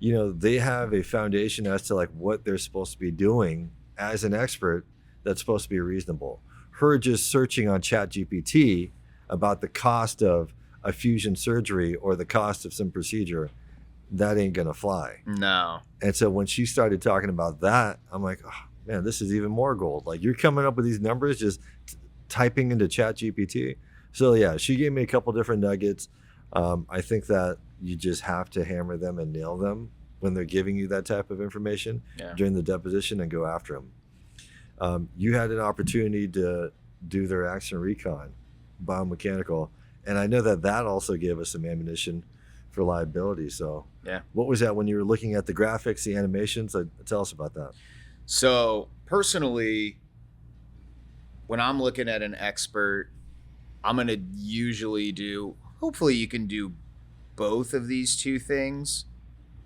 they have a foundation as to like what they're supposed to be doing as an expert that's supposed to be reasonable. Her just searching on ChatGPT about the cost of a fusion surgery or the cost of some procedure, that ain't gonna fly. No. And so when she started talking about that, I'm like, oh, man, this is even more gold. Like you're coming up with these numbers just typing into ChatGPT. So yeah, she gave me a couple different nuggets. I think that you just have to hammer them and nail them when they're giving you that type of information during the deposition and go after them. You had an opportunity to do their action recon, biomechanical, and I know that also gave us some ammunition for liability. So Yeah. what was that when you were looking at the graphics, the animations? Tell us about that. So personally, when I'm looking at an expert, I'm going to usually hopefully you can do both of these 2 things,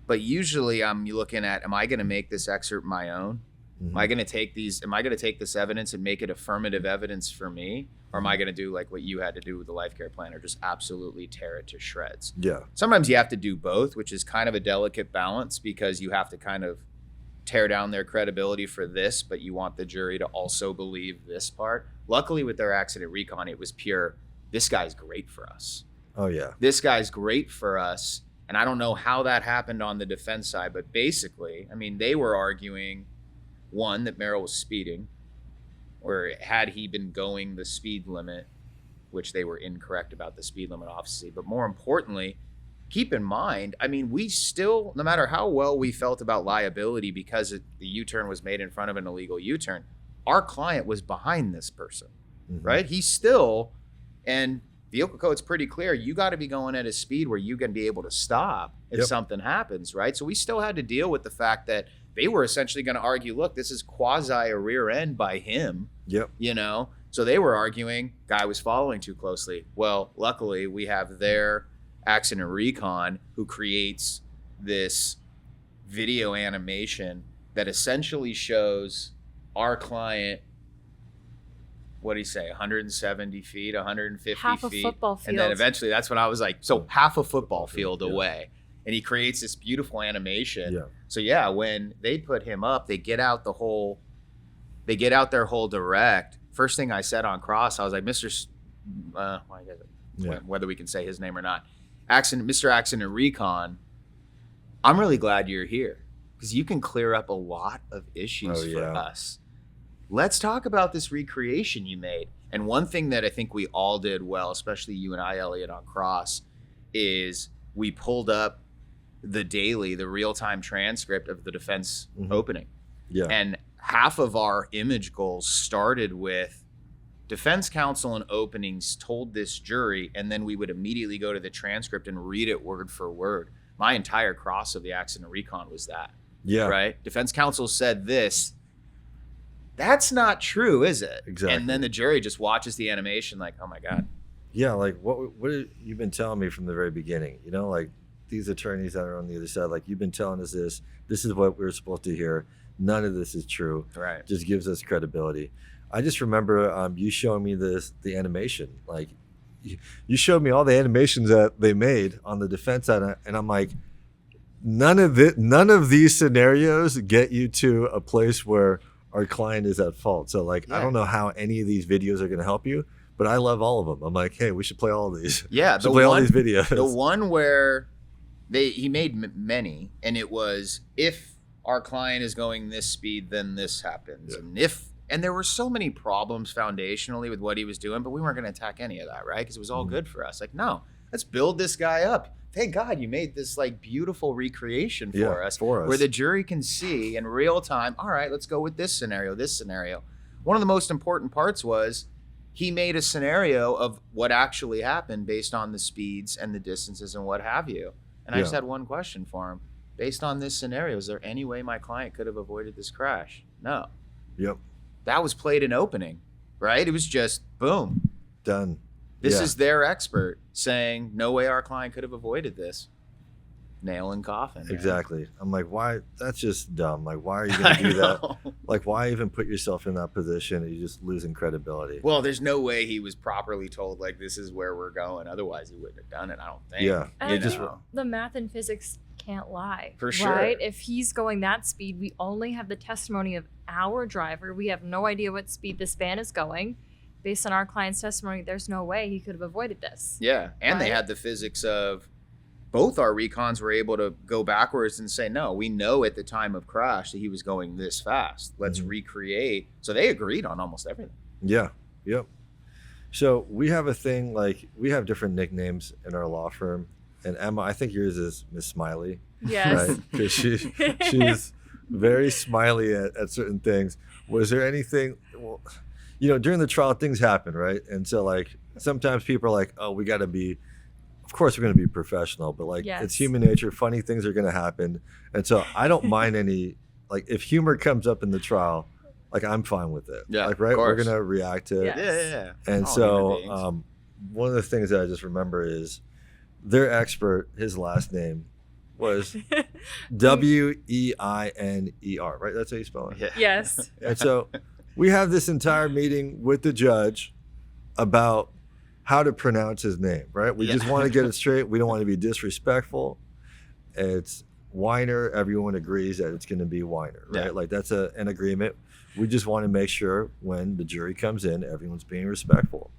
but usually I'm looking at, am I going to make this excerpt my own? Mhm. Am I going to take this evidence and make it affirmative evidence for me? Or am I going to do like what you had to do with the life care planner, just absolutely tear it to shreds? Yeah. Sometimes you have to do both, which is kind of a delicate balance because you have to kind of tear down their credibility for this, but you want the jury to also believe this part. Luckily with their accident recon, it was pure, this guy's great for us. Oh yeah. This guy's great for us. And I don't know how that happened on the defense side, but basically, they were arguing, one, that Merrill was speeding, or had he been going the speed limit, which they were incorrect about the speed limit, obviously. But more importantly, keep in mind, we still, no matter how well we felt about liability because the U-turn was made in front of an illegal U-turn, our client was behind this person, Mhm. right? He's still, and vehicle code's pretty clear, you got to be going at a speed where you can be able to stop if Yep. something happens, right? So we still had to deal with the fact that they were essentially going to argue, look, this is quasi a rear end by him, Yep. So they were arguing, guy was following too closely. Well, luckily we have their accident recon who creates this video animation that essentially shows our client, what do you say, 170 feet, 150 Half a feet. football And then field. eventually that's when I was like, so half a football field Yeah. away. And he creates this beautiful animation. Yeah. So yeah, when they put him up, they get out their whole direct. First thing I said on cross, I was like, whether we can say his name or not. Mr. Accident Recon, I'm really glad you're here because you can clear up a lot of issues for us. Let's talk about this recreation you made. And one thing that I think we all did well, especially you and I, Elliot, on Cross, is we pulled up the real-time transcript of the defense opening. Yeah. And half of our image goals started with defense counsel in openings told this jury, and then we would immediately go to the transcript and read it word for word. My entire Cross of the Accident Recon was that. Yeah. Right? Defense counsel said this. That's not true, is it? Exactly. And then the jury just watches the animation like, oh my God. Yeah, like what you've been telling me from the very beginning, you know, like these attorneys that are on the other side, like you've been telling us this is what we're supposed to hear. None of this is true. Right. Just gives us credibility. I just remember you showing me the animation. Like you showed me all the animations that they made on the defense side, and I'm like, none of these scenarios get you to a place where our client is at fault. So like, I don't know how any of these videos are going to help you, but I love all of them. I'm like, hey, we should play all of these. Yeah. Play all these videos. The one where he made many, and it was, if our client is going this speed, then this happens. Yeah. And there were so many problems foundationally with what he was doing, but we weren't going to attack any of that, right? Because it was all good for us. Like, no, let's build this guy up. Thank God you made this like beautiful recreation for us where the jury can see in real time, all right, let's go with this scenario. One of the most important parts was he made a scenario of what actually happened based on the speeds and the distances and what have you. And I just had one question for him. Based on this scenario, is there any way my client could have avoided this crash? No. Yep. That was played in opening, right? It was just boom. Done. This is their expert saying, no way our client could have avoided this. Nail in coffin. Man. Exactly. I'm like, why? That's just dumb. Like, why are you going to do that? Like, why even put yourself in that position? You're just losing credibility. Well, there's no way he was properly told, like, this is where we're going. Otherwise, he wouldn't have done it, I don't think. Yeah. And I think the math and physics can't lie. For sure. Right? If he's going that speed, we only have the testimony of our driver. We have no idea what speed this van is going. Based on our client's testimony, there's no way he could have avoided this. Yeah. And they had the physics of both our recons were able to go backwards and say, no, we know at the time of crash that he was going this fast. Let's recreate. So they agreed on almost everything. Yeah. Yep. So we have a thing, like we have different nicknames in our law firm. And Emma, I think yours is Miss Smiley. Yes. Right? Because she's very smiley at certain things. Was there anything, well, you know, during the trial, things happen, right? And so, like, sometimes people are like, oh, we got to be, of course, we're going to be professional, but, like, it's human nature. Funny things are going to happen. And so I don't mind any, like, if humor comes up in the trial, like, I'm fine with it. Yeah, like, right? We're going to react to it. Yeah. And so one of the things that I just remember is their expert, his last name was Weiner, right? That's how you spell it? Yeah. Yes. And so we have this entire meeting with the judge about how to pronounce his name, right? We just want to get it straight. We don't want to be disrespectful. It's Weiner. Everyone agrees that it's going to be Weiner, right? Yeah. Like that's an agreement. We just want to make sure when the jury comes in, everyone's being respectful.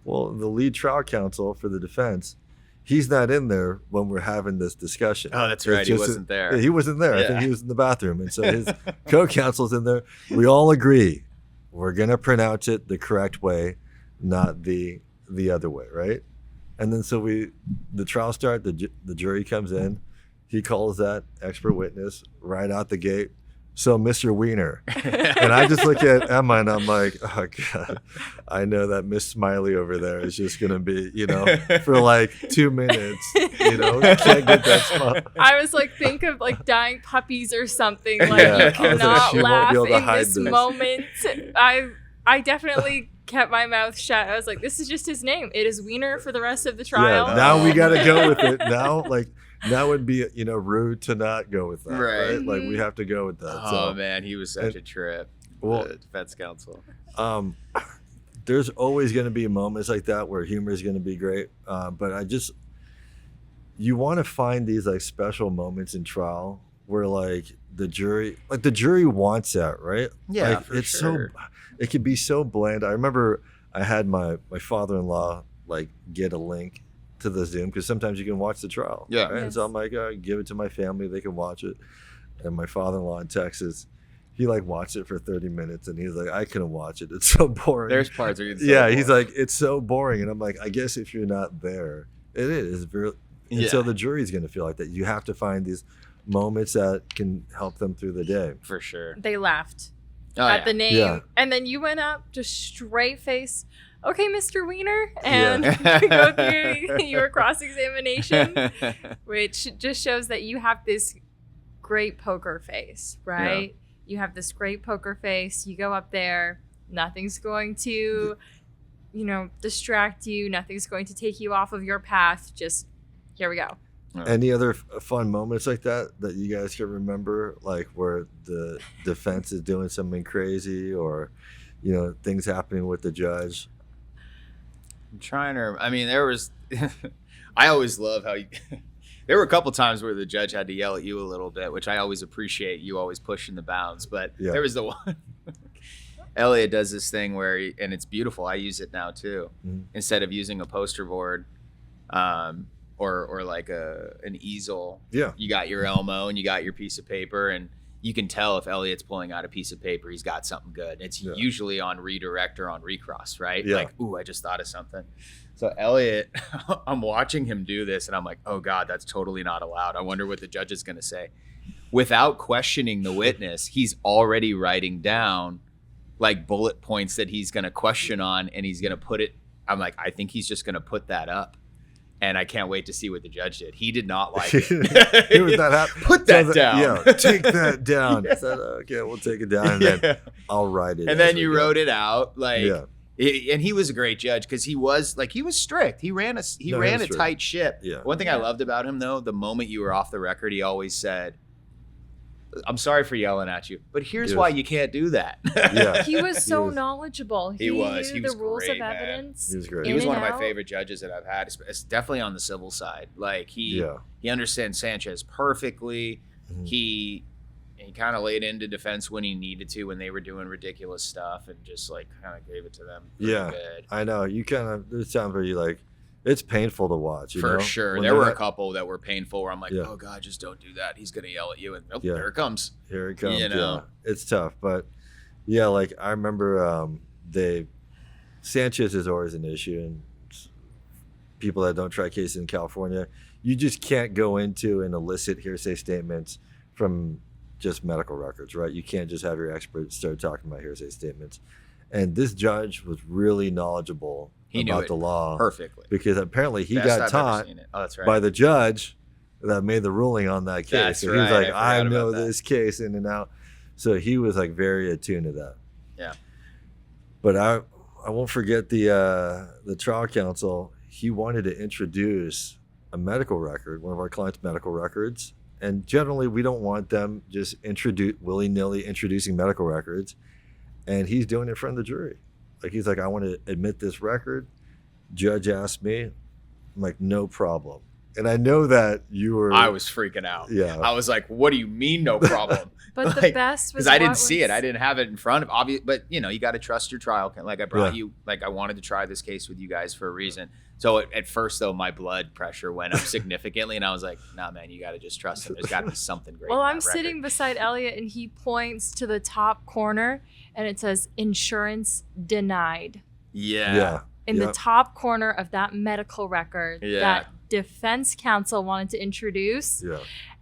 Well, the lead trial counsel for the defense, he's not in there when we're having this discussion. Oh, that's right. He wasn't there. He wasn't there. I think he was in the bathroom. And so his co-counsel's in there. We all agree we're going to pronounce it the correct way, not the other way, right? And then so the trial starts, the jury comes in. He calls that expert witness right out the gate. So, Mr. Weiner. And I just look at Emma and I'm like, oh, God, I know that Miss Smiley over there is just going to be, you know, for like 2 minutes, you know, can't get that smile. I was like, think of like dying puppies or something. Like, you cannot laugh in this moment. I definitely kept my mouth shut. I was like, this is just his name. It is Weiner for the rest of the trial. Yeah, now we got to go with it. Now would be, you know, rude to not go with that, right? Mm-hmm. Like we have to go with that. Oh man, he was such a trip. Well, the defense counsel. There's always going to be moments like that where humor is going to be great, but you want to find these like special moments in trial where like the jury wants that, right? Yeah, like, for sure. It can be so bland. I remember I had my father-in-law like get a link to the Zoom, because sometimes you can watch the trial. Yeah. Right? And so I'm like, give it to my family, they can watch it. And my father-in-law in Texas, he like watched it for 30 minutes and he's like, I couldn't watch it. It's so boring. There's parts where it's so yeah, boring. he's like, it's so boring. And I'm like, I guess if you're not there, it is very. And so the jury's going to feel like that. You have to find these moments that can help them through the day. For sure. They laughed Oh, at yeah. the name. Yeah. And then you went up, just straight face. Okay, Mr. Wiener. And Yeah. go through your cross-examination, which just shows that you have this great poker face, right? You have this great poker face. You go up there. Nothing's going to, distract you. Nothing's going to take you off of your path. Just, here we go. Any other fun moments like that you guys can remember, like where the defense is doing something crazy, or things happening with the judge? I'm trying to. I mean, there was. I always love how you. There were a couple times where the judge had to yell at you a little bit, which I always appreciate. You always pushing the bounds, but there was the one. Elliot does this thing where, and it's beautiful. I use it now too. Mm-hmm. Instead of using a poster board, or like an easel. Yeah. You got your Elmo and you got your piece of paper, and you can tell if Elliot's pulling out a piece of paper, he's got something good. It's usually on redirect or on recross, right? Yeah. Like, ooh, I just thought of something. So Elliot, I'm watching him do this, and I'm like, oh God, that's totally not allowed. I wonder what the judge is going to say. Without questioning the witness, he's already writing down like bullet points that he's going to question on, and he's going to put it. I'm like, I think he's just going to put that up. And I can't wait to see what the judge did. He did not like it. He was not happy. Put that down. Yeah, take that down. I said, okay, we'll take it down, and then I'll write it. And then you wrote it out, like, Yeah. and he was a great judge because he was strict. He ran a strict. tight ship. Yeah. One thing I loved about him, though, the moment you were off the record, he always said, I'm sorry for yelling at you, but here's Yes. why you can't do that. Yeah. He was so He was- knowledgeable. He was. knew He was the rules great, of man. evidence. He was great. He in was and one of my out. favorite judges that I've had. It's definitely on the civil side. Like he Yeah. understands Sanchez perfectly. Mhm. He kind of laid into defense when he needed to, when they were doing ridiculous stuff, and just like kind of gave it to them. Pretty Yeah. good. I know. You kind of, there's times where you like, it's painful to watch. For know? sure. When There they're were a not- couple that were painful where I'm like, Yeah. oh God, just don't do that. He's going to yell at you. And Yeah. there it comes. Here it comes. You know? Yeah. It's tough. But yeah, like I remember Sanchez is always an issue. And people that don't try cases in California, you just can't go into and elicit hearsay statements from just medical records, right? You can't just have your experts start talking about hearsay statements. And this judge was really knowledgeable He knew about it the law perfectly. because apparently he Best got I've ever taught seen it. Oh, that's right. by the judge that made the ruling on that case. That's So he was right. like, I I forgot know about that. this case in and out. So he was like very attuned to that. Yeah. But I won't forget the trial counsel. He wanted to introduce a medical record, one of our clients' medical records. And generally, we don't want them just willy-nilly introducing medical records. And he's doing it in front of the jury. Like, he's like, I want to admit this record. Judge asked me. I'm like, no problem. And I know that you were. I was freaking out. Yeah. I was like, what do you mean no problem? But the Like, best was because I didn't what see it. was- I didn't have it in front of obvious, but you got to trust your trial. Like I brought Yeah. you, like I wanted to try this case with you guys for a reason. So at first though, my blood pressure went up significantly and I was like, nah, man, you got to just trust him. There's got to be something great. Well, in I'm that record. sitting beside Elliot and he points to the top corner and it says insurance denied. Yeah. Yeah. In Yep. the top corner of that medical record Yeah. that defense counsel wanted to introduce. Yeah.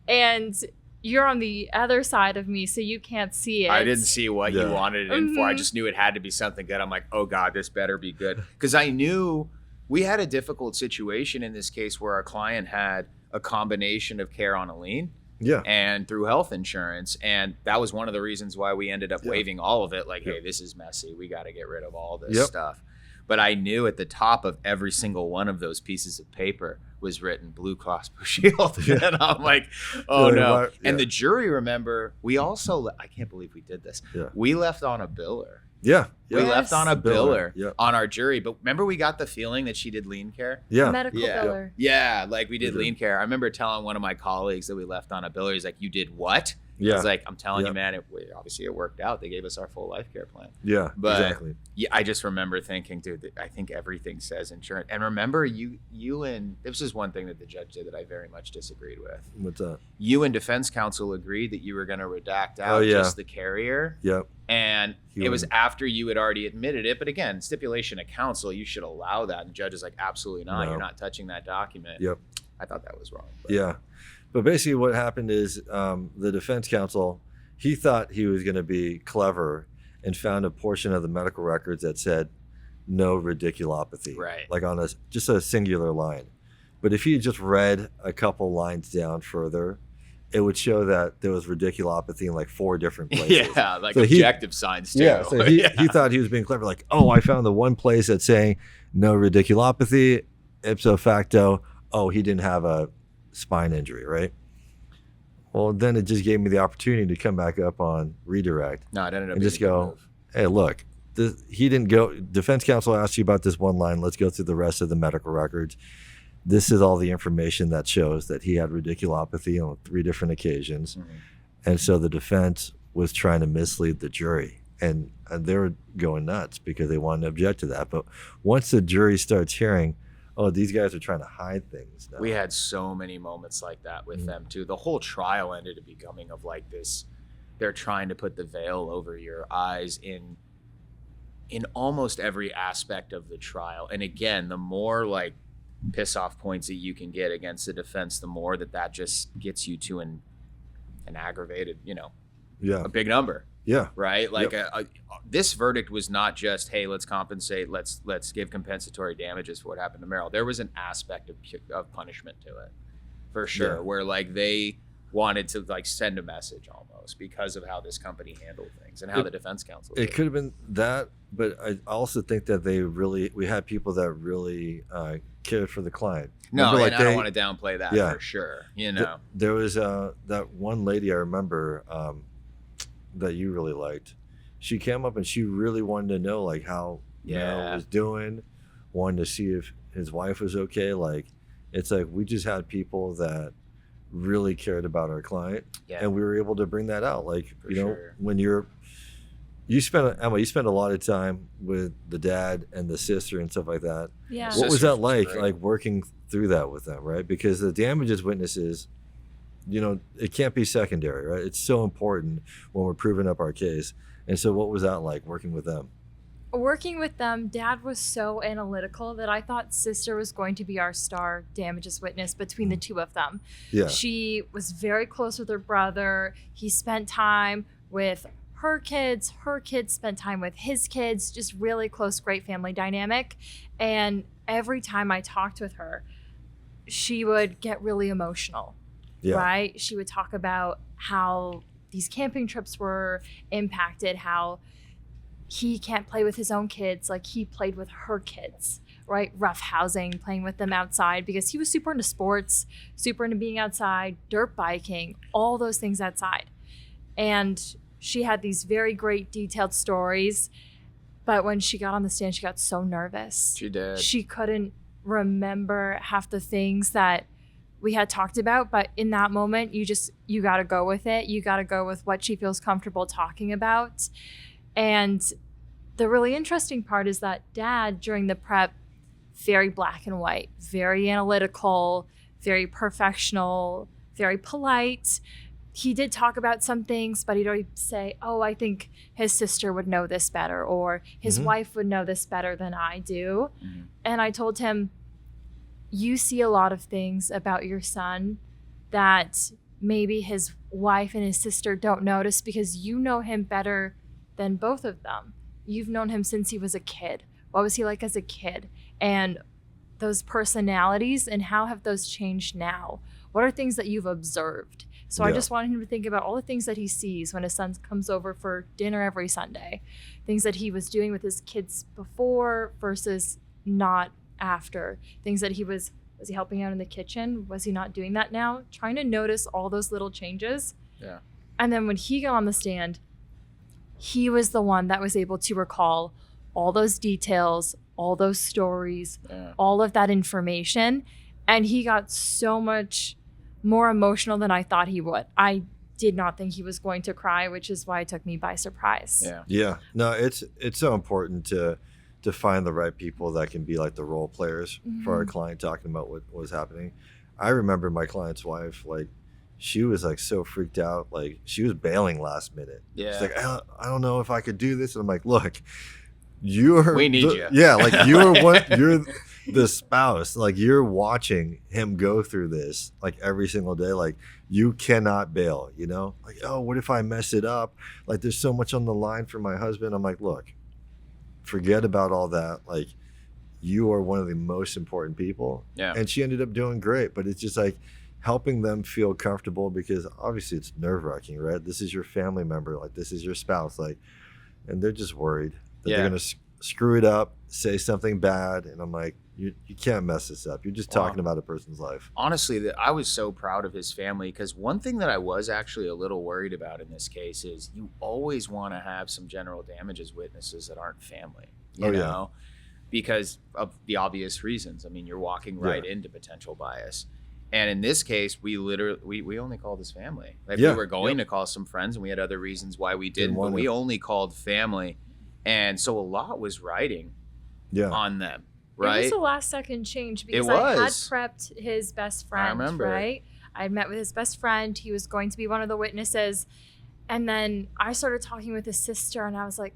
And you're on the other side of me, so you can't see it. I didn't see what Yeah. you wanted it in for. I Mhm. just knew it had to be something good. I'm like, oh God, this better be good. Because I knew we had a difficult situation in this case where our client had a combination of care on a lien Yeah. and through health insurance. And that was one of the reasons why we ended up Yeah. waiving all of it. Like, Yep. hey, this is messy. We got to get rid of all this Yep. stuff. But I knew at the top of every single one of those pieces of paper was written Blue Cross Blue Shield. Yeah. And I'm like, oh Yeah, no. why- And yeah. the jury, remember, we also, I can't believe we did this. Yeah. We left on a biller. Yeah. We Yeah. left on a Biller. biller Yep. on our jury. But remember, we got the feeling that she did lien care? Yeah. Medical Yeah. biller. Yeah, like we did We did. lien care. I remember telling one of my colleagues that we left on a biller. He's like, you did what? Yeah. It's like, I'm telling Yeah. you, man, obviously it worked out. They gave us our full life care plan. Yeah, But exactly. yeah, I just remember thinking, dude, I think everything says insurance. And remember, you and this is one thing that the judge did that I very much disagreed with. What's that? You and defense counsel agreed that you were going to redact out Oh, yeah. just the carrier. Yep. And He it was wouldn't. after you had already admitted it. But again, stipulation of counsel, you should allow that. And the judge is like, absolutely not. No. You're not touching that document. Yep. I thought that was wrong. But Yeah. But basically what happened is the defense counsel, he thought he was going to be clever and found a portion of the medical records that said no radiculopathy. Right. Like on just a singular line. But if he had just read a couple lines down further, it would show that there was radiculopathy in like 4 different places. Yeah, like So objective signs too. Yeah, so he thought he was being clever. Like, oh, I found the one place that's saying no radiculopathy, ipso facto, oh, he didn't have a spine injury, right? Well, then it just gave me the opportunity to come back up on redirect No, it ended up and being just a good go, move. hey, look, he didn't go. Defense counsel asked you about this one line. Let's go through the rest of the medical records. This is all the information that shows that he had radiculopathy on 3 different occasions. Mhm. And so the defense was trying to mislead the jury. And they were going nuts because they wanted to object to that. But once the jury starts hearing, oh, these guys are trying to hide things now. We had so many moments like that with them too. The whole trial ended up becoming of like this. They're trying to put the veil over your eyes in almost every aspect of the trial. And again, the more like piss off points that you can get against the defense, the more that just gets you to an aggravated, Yeah. a big number, Yeah. right? Like this verdict was not just, hey, let's compensate, let's give compensatory damages for what happened to Merrill. There was an aspect of punishment to it, for sure, Yeah. where like they wanted to like send a message almost because of how this company handled things and how the defense counsel did. It could have been that, but I also think that we had people that really cared for the client. No, Remember, and I don't want to downplay that Yeah. for sure. There was that one lady I remember that you really liked. She came up and she really wanted to know like how Merrill was doing, wanted to see if his wife was okay. Like, it's like we just had people that really cared about our client, and we were able to bring that out. Like, For you know, sure. when you spend a lot of time with the dad and the sister and stuff like that. Yeah. What was Sisters that was like? great. Like working through that with them, right? Because the damages witnesses, it can't be secondary, right? It's so important when we're proving up our case. And so what was that like working with them? Working with them, Dad was so analytical that I thought Sister was going to be our star damages witness between the two of them. Yeah. She was very close with her brother. He spent time with her kids spent time with his kids, just really close, great family dynamic. And every time I talked with her, she would get really emotional, Yeah. right? She would talk about how these camping trips were impacted, how he can't play with his own kids like he played with her kids, right? Rough housing, playing with them outside, because he was super into sports, super into being outside, dirt biking, all those things outside. And she had these very great detailed stories, but when she got on the stand, she got so nervous. She did. She couldn't remember half the things that we had talked about, but in that moment, you got to go with it. You got to go with what she feels comfortable talking about. And the really interesting part is that Dad, during the prep, very black and white, very analytical, very perfectional, very polite. He did talk about some things, but he'd always say, oh, I think his sister would know this better, or his wife would know this better than I do. Mhm. And I told him, you see a lot of things about your son that maybe his wife and his sister don't notice because you know him better than both of them. You've known him since he was a kid. What was he like as a kid? And those personalities, and how have those changed now? What are things that you've observed? So I Yeah. just wanted him to think about all the things that he sees when his son comes over for dinner every Sunday, things that he was doing with his kids before versus not after, things that was he helping out in the kitchen? Was he not doing that now? Trying to notice all those little changes. Yeah. And then when he got on the stand, he was the one that was able to recall all those details, all those stories, Yeah. all of that information. And he got so much more emotional than I thought he would. I did not think he was going to cry, which is why it took me by surprise. Yeah. Yeah. No, it's so important to find the right people that can be like the role players for our client talking about what was happening. I remember my client's wife, like, she was like so freaked out, like she was bailing last minute. Yeah. She's like, I don't know if I could do this. And I'm like, look, We need you. Yeah, like you're the spouse, like you're watching him go through this like every single day. Like you cannot bail, you know? Like, oh, what if I mess it up? Like there's so much on the line for my husband. I'm like, look, forget about all that. Like you are one of the most important people. Yeah. And she ended up doing great, but it's just like helping them feel comfortable, because obviously it's nerve-wracking, right? This is your family member, like this is your spouse, like, and they're just worried that they're gonna screw it up, say something bad, and I'm like, you can't mess this up. You're just talking about a person's life. Honestly, I was so proud of his family, because one thing that I was actually a little worried about in this case is you always want to have some general damages witnesses that aren't family, you know, because of the obvious reasons. I mean, you're walking right into potential bias. And in this case, we literally, we only called his family. Like we were going to call some friends, and we had other reasons why we didn't, but we only called family. And so a lot was riding on them, right? It was a last second change, because It I had was. prepped his best friend, I remember. right? I met with his best friend. He was going to be one of the witnesses. And then I started talking with his sister, and I was like,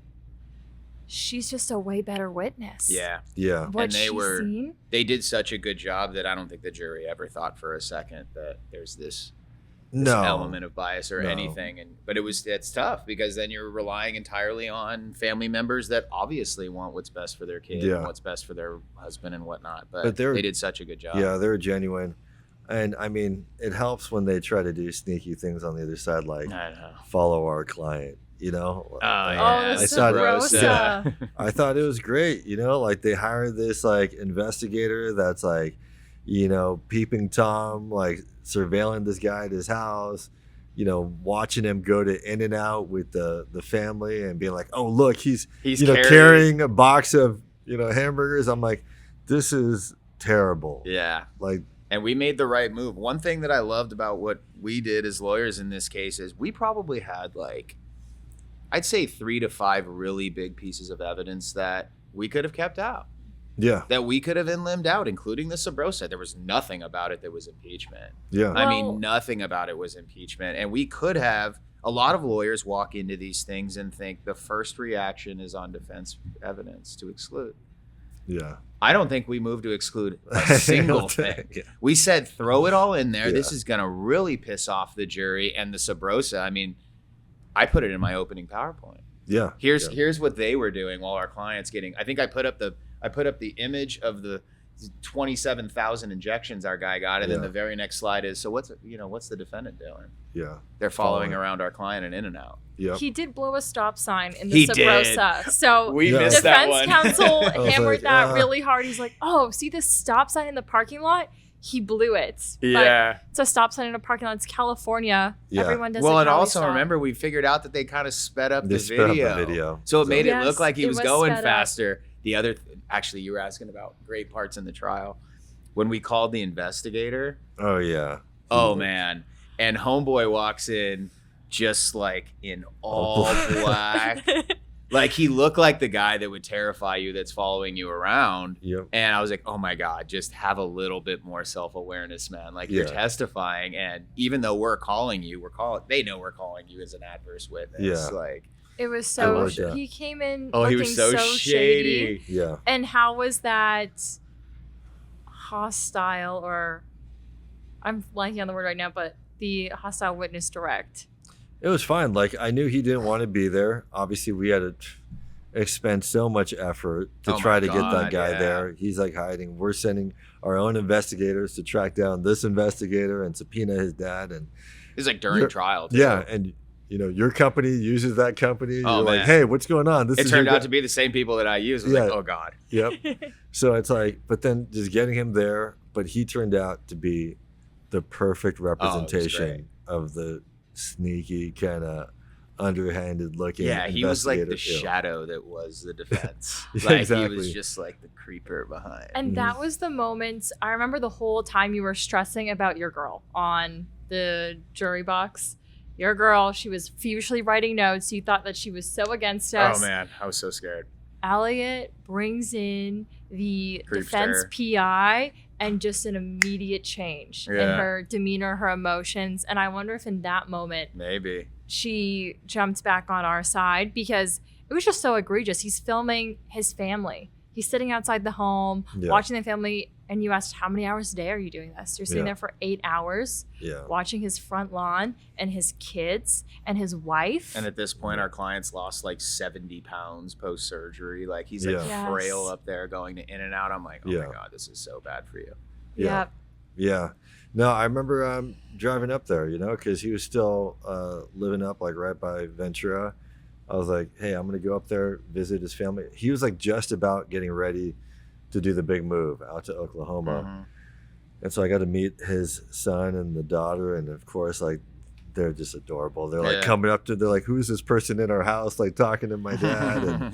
she's just a way better witness. Yeah. Yeah. What And they she's seen. They did such a good job that I don't think the jury ever thought for a second that there's this element of bias or anything. But it's tough, because then you're relying entirely on family members that obviously want what's best for their kid and what's best for their husband and whatnot. But they did such a good job. Yeah, they're genuine. And I mean, it helps when they try to do sneaky things on the other side, like follow our client, you know? I thought it was great, you know, like they hired this like investigator that's like, you know, peeping Tom, like surveilling this guy at his house, you know, watching him go to In-N-Out with the family and being like, oh, look, he's you know, carrying a box of, you know, hamburgers. I'm like, this is terrible. Yeah. Like, and we made the right move. One thing that I loved about what we did as lawyers in this case is we probably had like, I'd say 3 to 5 really big pieces of evidence that we could have kept out. Yeah. That we could have limbed out, including the Sabrosa. There was nothing about it that was impeachment. Yeah. I mean, nothing about it was impeachment. And we could have, a lot of lawyers walk into these things and think the first reaction is on defense evidence to exclude. Yeah. I don't think we moved to exclude a single thing. We said, throw it all in there. This is going to really piss off the jury and the Sabrosa. I mean, I put it in my opening PowerPoint. Yeah. Here's what they were doing while our clients I think I put up the image of the 27,000 injections our guy got, and then the very next slide is, so what's the defendant doing? Yeah. They're following around our client in In-N-Out. Yeah. He did blow a stop sign in the Sabrosa. So we missed that one. Defense counsel hammered like, that really hard. He's like, oh, see this stop sign in the parking lot? He blew it. Yeah. But it's a stop sign in a parking lot. It's California. Yeah. Everyone does Well, a and Cali also stop. remember, we figured out that they kind of sped up They the sped up video. the video. So it made it Yes, look like he it was was going sped up. faster. The other, actually, you were asking about great parts in the trial. When we called the investigator. Oh, yeah. Oh, man. And homeboy walks in just like in all black. Like he looked like the guy that would terrify you that's following you around. Yep. And I was like, oh my God, just have a little bit more self-awareness, man. Like you're testifying. And even though we're calling you, they know we're calling you as an adverse witness. Yeah. Like It was I so, like that. he came in he looking was so shady. Yeah. And how was that hostile, or I'm blanking on the word right now, but the hostile witness direct? It was fine. Like I knew he didn't want to be there. Obviously, we had to expend so much effort to try to get that guy there. He's like hiding. We're sending our own investigators to track down this investigator and subpoena his dad. And it's like during trial. Too. Yeah, and you know your company uses that company. Oh, You're man. like, hey, what's going on? It turned out to be the same people that I use. I was like, oh God. Yep. So it's like, but then just getting him there. But he turned out to be the perfect representation of the sneaky kind of underhanded looking. Yeah, he was like the investigator. shadow that was the defense. Yeah, Like exactly. he was just like the creeper behind. And that was the moment, I remember the whole time you were stressing about your girl on the jury box. Your girl, she was feverishly writing notes. You thought that she was so against us. Oh man, I was so scared. Elliot brings in the Creeps defense her. PI and just an immediate change in Yeah. her demeanor, her emotions. And I wonder if in that moment Maybe. she jumped back on our side, because it was just so egregious. He's filming his family. He's sitting outside the home, Yeah. watching the family. And you asked, how many hours a day are you doing this? You're sitting Yeah. there for 8 hours Yeah. watching his front lawn and his kids and his wife. And at this point, our client's lost like 70 pounds post surgery. Like he's like Yeah. frail Yes. up there, going to in and out. I'm like, oh Yeah. my god, this is so bad for you. Yeah. Yep. Yeah. No, I remember driving up there, because he was still living up like right by Ventura. I was like, hey, I'm going to go up there, visit his family. He was like just about getting ready to do the big move out to Oklahoma. Mhm. And so I got to meet his son and the daughter. And of course, like, they're just adorable. They're like Yeah. coming up to, they're like, who's this person in our house? Like talking to my dad.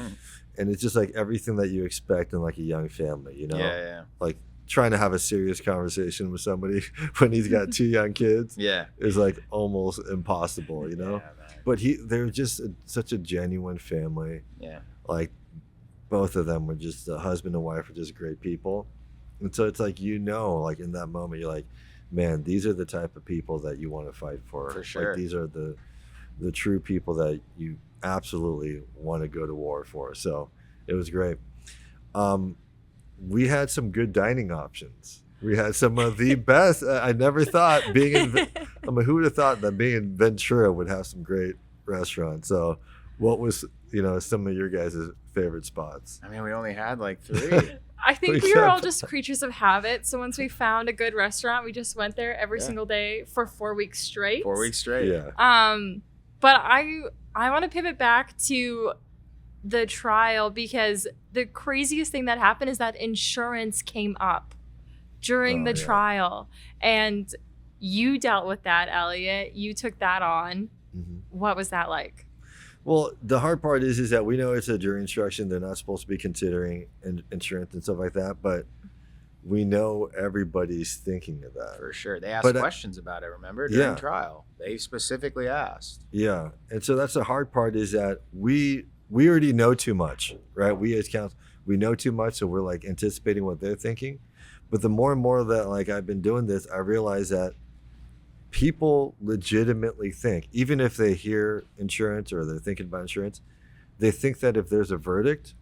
And it's just like everything that you expect in like a young family, Yeah. like trying to have a serious conversation with somebody when he's got 2 young kids Yeah. is like almost impossible, Yeah, man. But they're just such a genuine family. Yeah. Like both of them were just, the husband and wife are just great people. And so it's like, like in that moment, you're like, man, these are the type of people that you want to fight for. For sure. Like these are the true people that you absolutely want to go to war for. So it was great. We had some good dining options. We had some of the best. I never thought who would have thought that being in Ventura would have some great restaurants. So what was, some of your guys' favorite spots? I mean, we only had like 3. I think We we were all kept- just creatures of habit. So once we found a good restaurant, we just went there every Yeah. single day for 4 weeks straight. 4 weeks straight. Yeah. But I want to pivot back to the trial, because the craziest thing that happened is that insurance came up during Oh, the yeah. trial, and you dealt with that, Elliot. You took that on. Mhm. What was that like? Well, the hard part is that we know it's a jury instruction. They're not supposed to be considering insurance and stuff like that, but we know everybody's thinking of that. For sure. They asked But, questions about it, remember? During yeah. trial. They specifically asked. Yeah. And so that's the hard part, is that we already know too much, right? We as counsel, we know too much, so we're like anticipating what they're thinking. But the more and more that like I've been doing this, I realize that people legitimately think, even if they hear insurance or they're thinking about insurance, they think that if there's a verdict,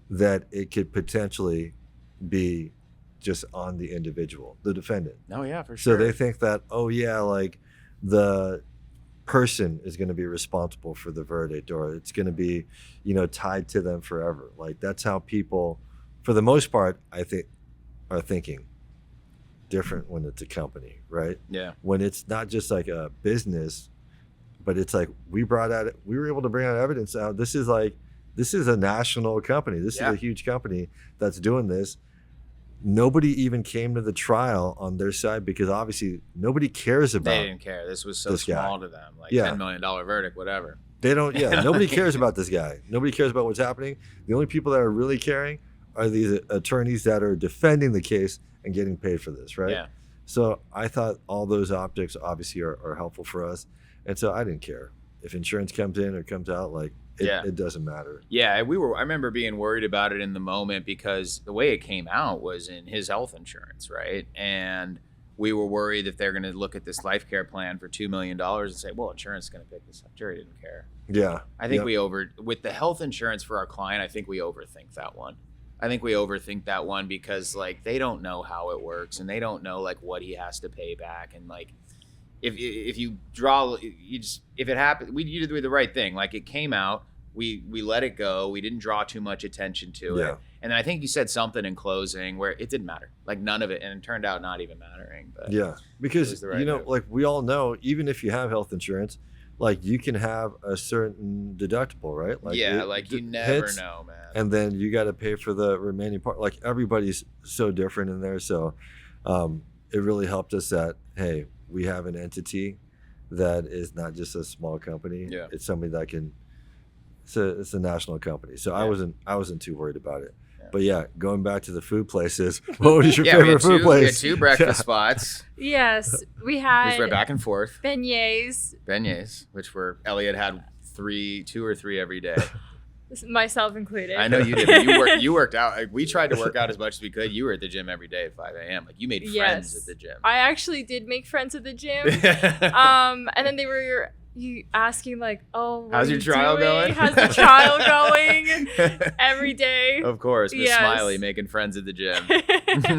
that it could potentially be just on the individual, the defendant. Oh, yeah, for So sure. they think that, oh yeah, like the person is going to be responsible for the verdict, or it's going to be, tied to them forever. Like that's how people, for the most part, I think, are thinking. Different when it's a company, right? Yeah. When it's not just like a business, but it's like we were able to bring out evidence out. This is a national company. This Yeah. is a huge company that's doing this. Nobody even came to the trial on their side, because obviously nobody cares about. They didn't care. This was so this guy. small to them. Like Yeah. $10 million verdict, whatever. They don't. Yeah, nobody cares about this guy. Nobody cares about what's happening. The only people that are really caring are these attorneys that are defending the case and getting paid for this, right? Yeah. So I thought all those optics obviously are helpful for us, and so I didn't care if insurance comes in or comes out. Like it doesn't matter. Yeah, I remember being worried about it in the moment, because the way it came out was in his health insurance, right? And we were worried that they're going to look at this life care plan for $2 million and say, well, insurance is going to pick this up. Jury didn't care. Yeah. I think Yep. with the health insurance for our client, I think we overthink that one. Because because like they don't know how it works, and they don't know like what he has to pay back, and like if you draw, if it happens, you did the right thing. Like it came out, we let it go. We didn't draw too much attention to Yeah. it. And then I think you said something in closing where it didn't matter, like none of it, and it turned out not even mattering. But Yeah, it because was the right move. like we all know, even if you have health insurance, like you can have a certain deductible, right? Like you never hits, know, man. and then you got to pay for the remaining part. Like everybody's so different in there, so it really helped us that hey, we have an entity that is not just a small company. Yeah. It's somebody that can. It's a national company, so Yeah. I wasn't too worried about it. But yeah, going back to the food places, what was your Yeah, we favorite food had place? two breakfast spots. Yes, we We had went back and forth. beignets, Which were Elliot had 2 or 3 every day. myself included. I know you did. But you worked out. Like, we tried to work out as much as we could. You were at the gym every day at 5 a.m. Like you made friends at the gym. I actually did make friends at the gym. And then they were asking like, "Oh, what How's are your you trial doing? going?" How's the trial going?" Every day. Of course, Miss Yes. Smiley making friends at the gym.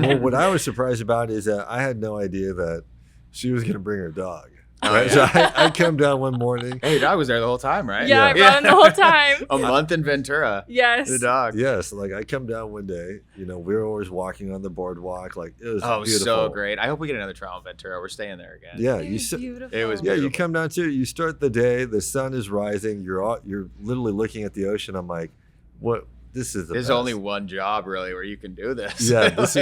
Well, what I was surprised about is that I had no idea that she was going to bring her dog. Oh, Right? yeah. So I come down one morning. Hey, dog was there the whole time, right? Yeah, I Yeah. brought him the whole time. A month in Ventura. Yes. The dog. Yes, like I come down one day, we were always walking on the boardwalk. Like it was Oh, it was beautiful. so great. I hope we get another trial in Ventura. We're staying there again. Yeah, It you was sit, beautiful. It was yeah, you beautiful. come down to you start the day, the sun is rising, you're literally looking at the ocean. I'm like, what? This is the There's best. only one job really where you can do this. Yeah, this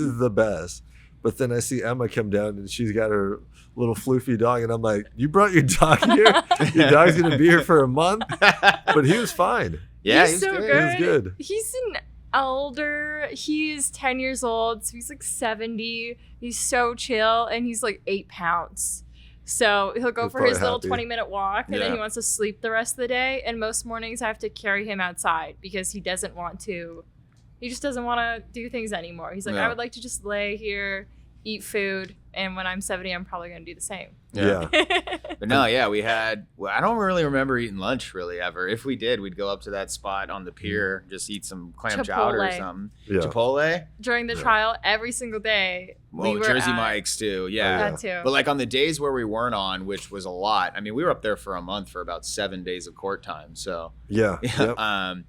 is the best. But then I see Emma come down and she's got her little floofy dog, and I'm like, you brought your dog here? Your dog's gonna be here for a month? But he was fine. Yeah, He's he was so good. He was good. He's an elder. He's 10 years old, so he's like 70. He's so chill, and he's like 8 pounds. So he'll go He's for his probably little happy. 20-minute walk, and then Yeah. he wants to sleep the rest of the day. And most mornings I have to carry him outside because he just doesn't want to do things anymore. He's like, Yeah. I would like to just lay here, eat food, and when I'm 70, I'm probably going to do the same. Yeah. But no, yeah, I don't really remember eating lunch really ever. If we did, we'd go up to that spot on the pier, just eat some clam chowder or Chipotle. something. Yeah. Chipotle? During the Yeah. trial, every single day, Well, we were Jersey at Mike's too. Yeah. that too. But like on the days where we weren't on, which was a lot. I mean, we were up there for a month for about 7 days of court time. So Yeah. Yep.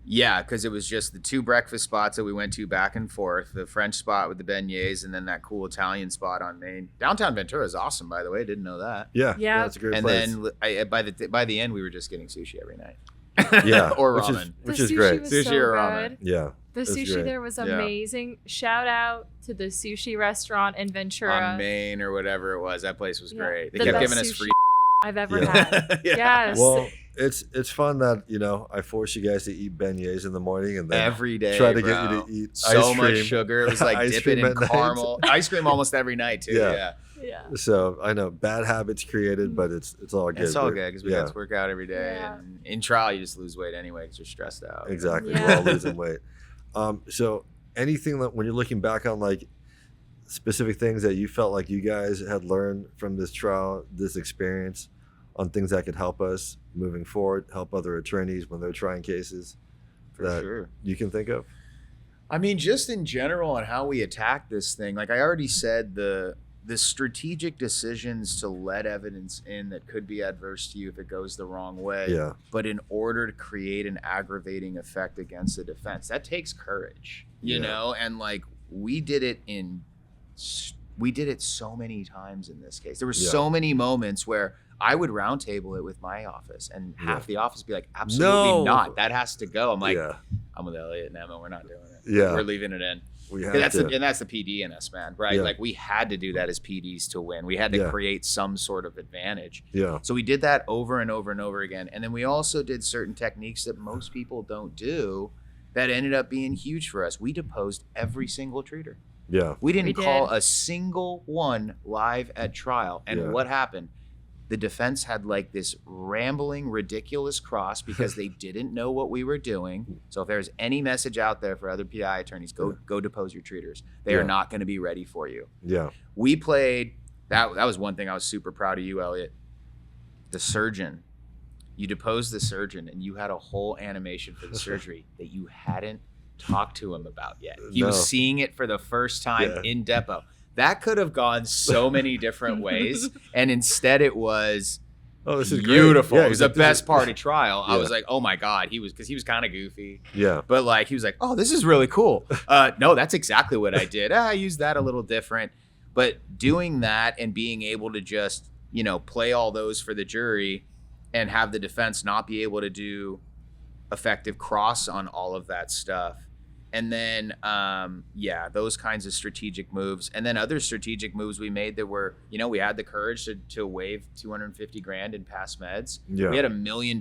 yeah, because it was just the 2 breakfast spots that we went to back and forth, the French spot with the beignets, and then that cool Italian spot on Main. Downtown Ventura is awesome, by the way. Didn't know that. Yeah. Yeah. That's a great And place. then by the end, we were just getting sushi every night. Yeah. or which ramen. is which The is sushi great. was Sushi so or ramen. good. Yeah. The That's sushi great. there was Yeah. amazing. Shout out to the sushi restaurant in Ventura. On Main or whatever it was. That place was Yeah. great. They The kept best giving us sushi free. I've ever Yeah. had. Yeah. Yes. Well, it's fun that I force you guys to eat beignets in the morning and then Every day. try to bro. get you to eat so ice much cream. sugar. It was like Ice dip it cream in at night. caramel. Ice cream almost every night too. Yeah. Yeah. yeah. So I know bad habits created, but it's all good. It's all We're- good because we yeah, got to work out every day. Yeah. And in trial, you just lose weight anyway because you're stressed out. exactly. Yeah. We're all losing weight. So anything that when you're looking back on like specific things that you felt like you guys had learned from this trial, this experience, on things that could help us moving forward, help other attorneys when they're trying cases For that sure. you can think of? I mean, just in general on how we attack this thing, like I already said, the strategic decisions to let evidence in that could be adverse to you if it goes the wrong way. Yeah. But in order to create an aggravating effect against the defense, that takes courage, you Yeah. know? And like we did it so many times in this case. There were Yeah. so many moments where I would roundtable it with my office and half Yeah. the office be like, absolutely No. not. That has to go. I'm like, yeah. I'm with Elliot and Emma. We're not doing it. Yeah. We're leaving it in. We have That's to. and that's the PD in us, man, right? Yeah. Like we had to do that as PDs to win. We had to Yeah. create some sort of advantage. Yeah. So we did that over and over and over again. And then we also did certain techniques that most people don't do that ended up being huge for us. We deposed every single treater. Yeah. We didn't We call did. a single one live at trial. And Yeah. what happened? The defense had like this rambling, ridiculous cross because they didn't know what we were doing. So if there's any message out there for other PI attorneys, go depose your treaters. They Yeah. are not going to be ready for you. Yeah. We played that was one thing I was super proud of you, Elliot. The surgeon. You deposed the surgeon and you had a whole animation for the surgery that you hadn't talked to him about yet. He No. was seeing it for the first time Yeah. in depot. That could have gone so many different ways. And instead it was Oh, this is great. beautiful. Yeah, It was the exactly. This best is- part of trial. I Yeah. was like, oh my God, because he was kind of goofy. Yeah. But like he was like, oh, this is really cool. No, that's exactly what I did. I used that a little different. But doing that and being able to just, play all those for the jury and have the defense not be able to do effective cross on all of that stuff. And then, those kinds of strategic moves. And then other strategic moves we made that were, we had the courage to waive $250,000 in past meds. Yeah. We had $1 million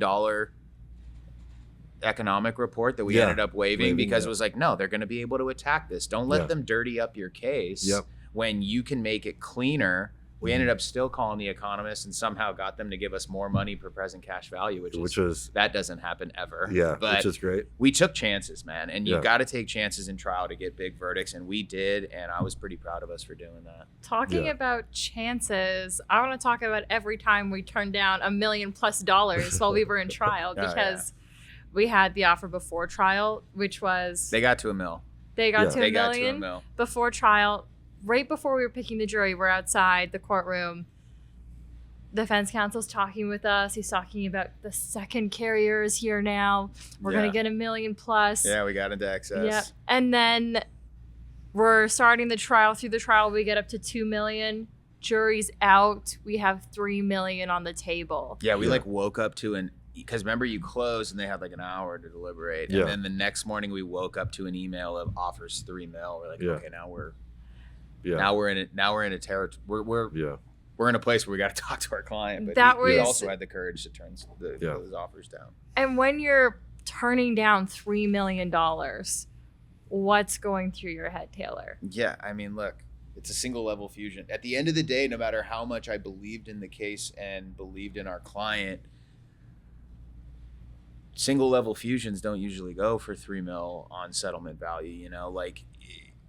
economic report that we ended up waiving because it was like, no, they're going to be able to attack this. Don't let them dirty up your case when you can make it cleaner. We ended up still calling the economist and somehow got them to give us more money per present cash value, which was that doesn't happen ever. Yeah, but which is great. We took chances, man, and you got to take chances in trial to get big verdicts, and we did, and I was pretty proud of us for doing that. Talking about chances, I want to talk about every time we turned down $1 million+ while we were in trial because we had the offer before trial, which was they got to $1 million. They got to $1 million before trial. Right before we were picking the jury, we're outside the courtroom. The defense counsel's talking with us. He's talking about the second carrier is here now. We're going to get $1 million+. Yeah, we got into excess. Yeah. And then we're starting the trial. Through the trial, we get up to $2 million. Jury's out. We have $3 million on the table. Yeah, we like woke up to because remember you closed and they had like an hour to deliberate. And then the next morning we woke up to an email of offers $3 million. We're like, okay, now we're in it. Now we're in a territory. We're in a place where we got to talk to our client. But we also had the courage to turn those offers down. And when you're turning down $3 million, what's going through your head, Taylor? Yeah, I mean, look, it's a single level fusion. At the end of the day, no matter how much I believed in the case and believed in our client, single level fusions don't usually go for $3 million on settlement value. You know, like.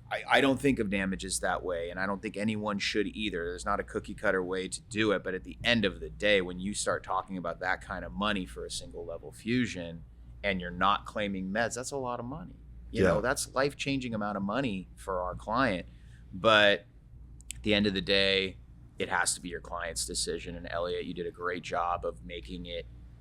I don't think of damages that way, and I don't think anyone should either. There's not a cookie cutter way to do it, but at the end of the day, when you start talking about that kind of money for a single level fusion and you're not claiming meds, that's a lot of money. You know, that's life-changing amount of money for our client. But at the end of the day, it has to be your client's decision. And Elliot, you did a great job of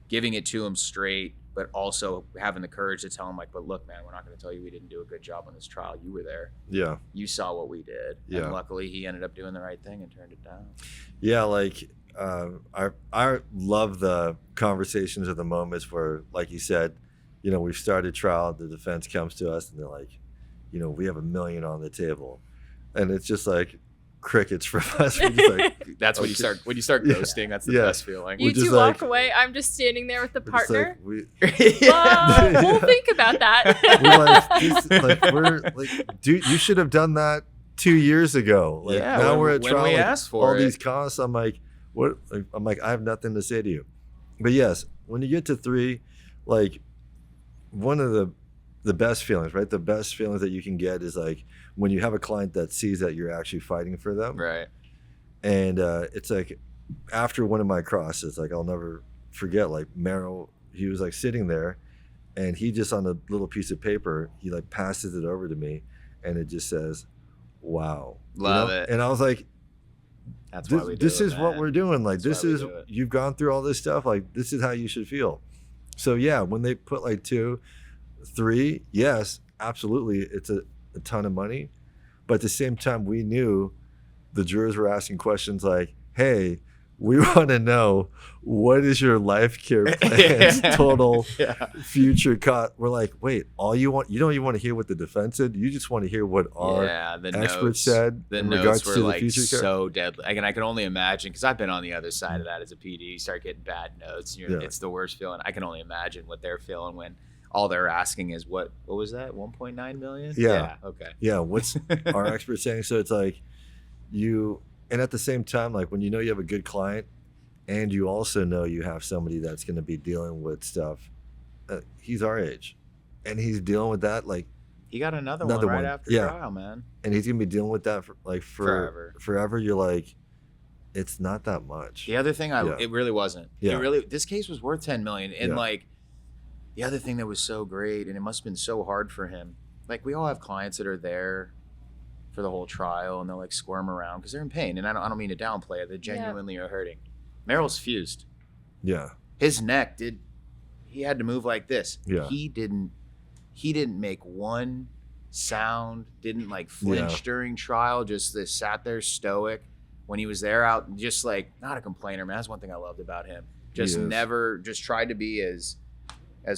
giving it to him straight, but also having the courage to tell him, like, but look, man, we're not going to tell you we didn't do a good job on this trial. You were there. Yeah. You saw what we did. Yeah. And luckily he ended up doing the right thing and turned it down. Yeah, like I love the conversations or the moments where, like you said, you know, we've started trial, the defense comes to us and they're like, you know, we have $1 million on the table. And it's just like crickets from us. We're just like, that's when you start ghosting. That's the best feeling. You two walk away. I'm just standing there with the partner. We'll think about that. We're like, dude, you should have done that 2 years ago. Like now we're at trial. We asked for all these costs. I'm like, what? I'm like, I have nothing to say to you. But yes, when you get to 3, like one of the best feelings, right? The best feelings that you can get is like when you have a client that sees that you're actually fighting for them. Right. And it's like after one of my crosses, like I'll never forget, like Merrill, he was like sitting there and he just on a little piece of paper, he like passes it over to me and it just says, wow. Love it. And I was like, that's why we do this it, is man. what we're doing. Like this is, you've gone through all this stuff. Like this is how you should feel. So yeah, when they put like 2, 3, yes, absolutely. It's a ton of money. But at the same time, we knew the jurors were asking questions like, hey, we want to know what is your life care plan's total future cost. We're like, wait, you don't even want to hear what the defense said. You just want to hear what our experts said in regards to the future care. So deadly. I can only imagine, because I've been on the other side of that as a PD. You start getting bad notes. And it's the worst feeling. I can only imagine what they're feeling when all they're asking is what was that? 1.9 million? Yeah. Okay. Yeah. What's our expert saying? So it's like and at the same time, like when you know you have a good client and you also know you have somebody that's going to be dealing with stuff, he's our age and he's dealing with that. Like he got another one right after trial, man. And he's going to be dealing with that for forever. You're like, it's not that much. The other thing, it really wasn't. Yeah. This case was worth 10 million. And like, the other thing that was so great, and it must have been so hard for him, like we all have clients that are there for the whole trial and they'll like squirm around because they're in pain. And I don't mean to downplay it. They genuinely are hurting. Merrill's fused. Yeah. His neck he had to move like this. Yeah. He didn't make one sound, didn't like flinch during trial, just sat there stoic. When he was there out, just like, not a complainer, man. That's one thing I loved about him. Just tried to be as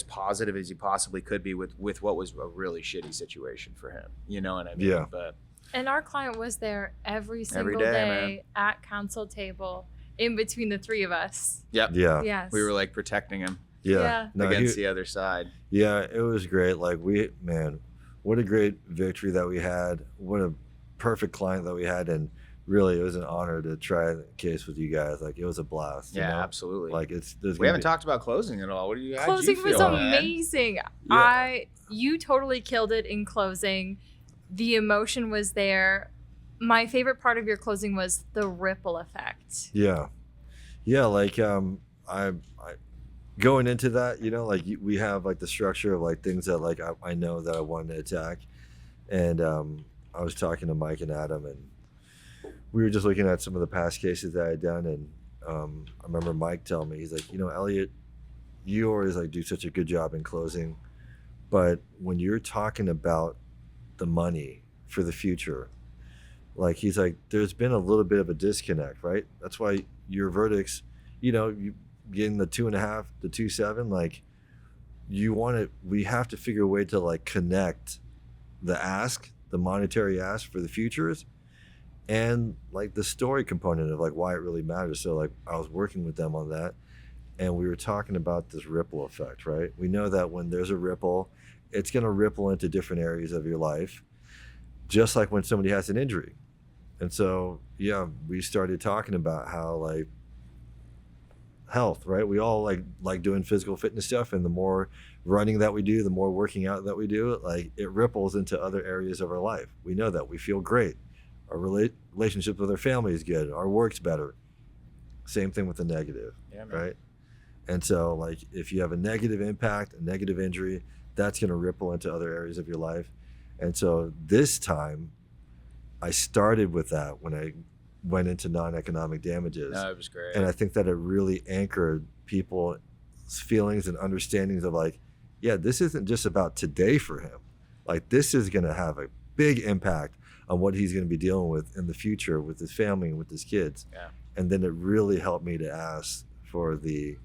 positive as he possibly could be with what was a really shitty situation for him. You know what I mean? Yeah. And our client was there every single day at counsel table in between the 3 of us. Yep. Yeah. Yes. We were like protecting him. Yeah. No, against the other side. yeah, it was great. Like man, what a great victory that we had. What a perfect client that we had. And really, it was an honor to try the case with you guys. Like, it was a blast. Yeah, you know? absolutely. Like, we haven't talked about closing at all. What do you? How'd Closing you was feel, man? amazing. Yeah. You totally killed it in closing. The emotion was there. My favorite part of your closing was the ripple effect. Yeah. Yeah. Like, I going into that, you know, like we have like the structure of like things that like I know that I wanted to attack. And I was talking to Mike and Adam, and we were just looking at some of the past cases that I had done. And I remember Mike telling me, he's like, you know, Elliot, you always like do such a good job in closing, but when you're talking about the money for the future, like, he's like, there's been a little bit of a disconnect, right? That's why your verdicts, you know, you getting the 2.5 to 2.7, like, we have to figure a way to like connect the monetary ask for the futures, and like the story component of like why it really matters. So like I was working with them on that, and we were talking about this ripple effect, right? We know that when there's a ripple, it's going to ripple into different areas of your life, just like when somebody has an injury. And so, yeah, we started talking about how like health, right? We all like doing physical fitness stuff, and the more running that we do, the more working out that we do, like it ripples into other areas of our life. We know that we feel great. Our relationship with our family is good. Our work's better. Same thing with the negative, right? And so like if you have a negative impact, a negative injury, that's going to ripple into other areas of your life. And so this time I started with that when I went into non-economic damages. No, it was great. And I think that it really anchored people's feelings and understandings of like, yeah, this isn't just about today for him. Like, this is going to have a big impact on what he's going to be dealing with in the future with his family and with his kids. Yeah. And then it really helped me to ask for the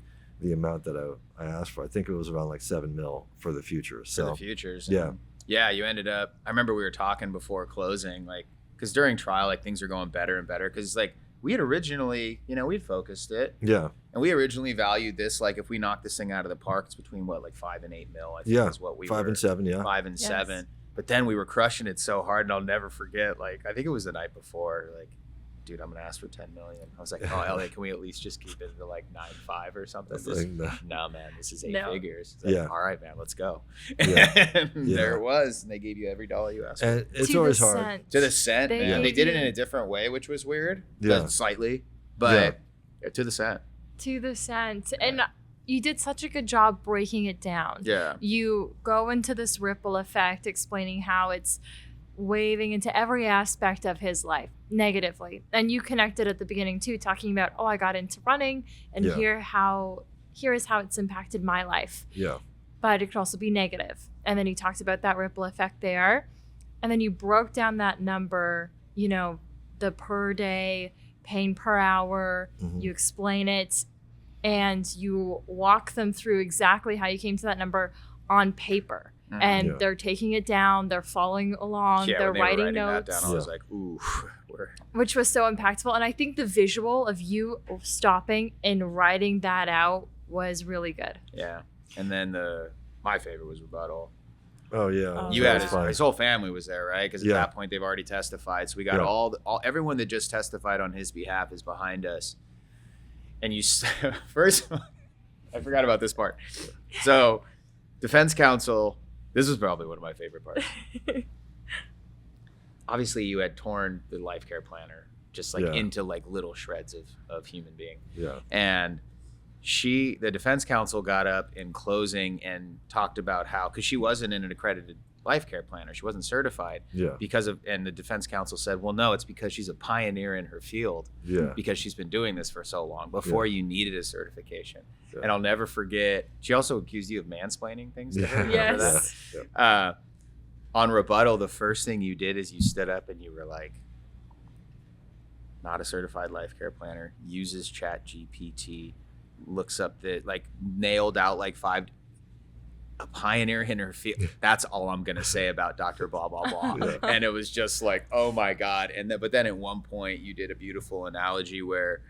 amount that I asked for. I think it was around like $7 million for the future. So for the futures. Yeah. Yeah, you ended up, I remember we were talking before closing, like, because during trial, like, things are going better and better. Because, like, we had originally, you know, we'd focused it. Yeah. And we originally valued this, like, if we knock this thing out of the park, it's between, what, like 5 and 8 mil, I think is what we 5 and 7, yeah. 5 and Yes. 7. But then we were crushing it so hard, and I'll never forget, like, I think it was the night before, like, dude, I'm going to ask for 10 million. I was like, oh, Elliot, can we at least just keep it to like 9.5 or something? No, man, this is 8 figures. It's like, Yeah. all right, man, let's go. Yeah. And there it was. And they gave you every dollar you asked for. And it's To always the hard. cent. To the cent, They man. They gave did it you- in a different way, which was weird. Yeah. Slightly. But to the cent. To the cent. And you did such a good job breaking it down. Yeah. You go into this ripple effect, explaining how it's waving into every aspect of his life negatively. And you connected at the beginning too, talking about, oh, I got into running, and Yeah. here is how it's impacted my life. Yeah. But it could also be negative. And then you talked about that ripple effect there. And then you broke down that number, you know, the per day, pain per hour. Mhm. You explain it, and you walk them through exactly how you came to that number on paper. And Yeah. they're taking it down, they're following along, Yeah, they're when they were writing writing notes, that down, I was like, ooh, which was so impactful. And I think the visual of you stopping and writing that out was really good. yeah. And then my favorite was rebuttal. Oh yeah. Oh. You That had was fun. his whole family was there, right? Because at Yeah. that point they've already testified. So we got Yeah. all everyone that just testified on his behalf is behind us. And you first, I forgot about this part. So, defense counsel. This was probably one of my favorite parts. Obviously, you had torn the life care planner just like Yeah. into like little shreds of human being. Yeah. And the defense counsel got up in closing and talked about how, because she wasn't an accredited life care planner, she wasn't certified Yeah. and the defense counsel said, well, no, it's because she's a pioneer in her field Yeah. because she's been doing this for so long. Before you needed a certification. Yeah. And I'll never forget, she also accused you of mansplaining things to her. Yeah. Remember Yes. Yeah. that? On rebuttal, the first thing you did is you stood up and you were like, not a certified life care planner, uses ChatGPT, looks up nailed out like 5, a pioneer in her field. That's all I'm going to say about Dr. Blah, blah, blah. Yeah. And it was just like, oh my God. But then at one point you did a beautiful analogy where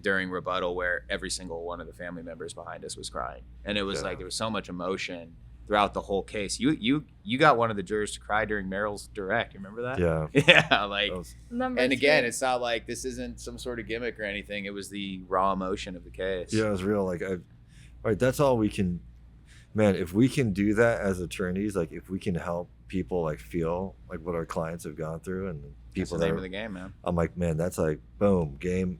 during rebuttal where every single one of the family members behind us was crying, and it was like there was so much emotion throughout the whole case. You got one of the jurors to cry during Merrill's direct. You remember that? Yeah, like. And again, it's not like this isn't some sort of gimmick or anything. It was the raw emotion of the case. Yeah, it was real. Like, right, that's all we can. Man, if we can do that as attorneys, like if we can help people like feel like what our clients have gone through, and people, that's the name of the game, man. I'm like, man, that's like boom, game.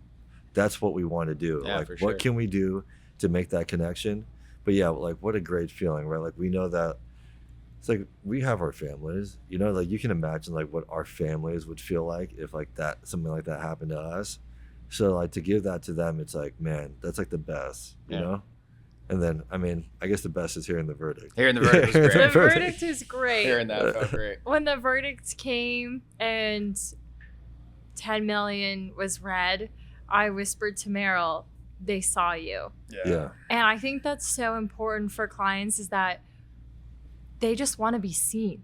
That's what we want to do. Yeah, like, for sure. what can we do to make that connection? But yeah, like what a great feeling, right? Like we know that it's like we have our families, you know, like you can imagine like what our families would feel like if like that, something like that happened to us. So like to give that to them, it's like, man, that's like the best, you know? And then, I mean, I guess the best is hearing the verdict. Hearing the verdict was great. The verdict is great. Hearing that felt great. When the verdict came and 10 million was read, I whispered to Merrill, they saw you. Yeah. And I think that's so important for clients, is that they just want to be seen.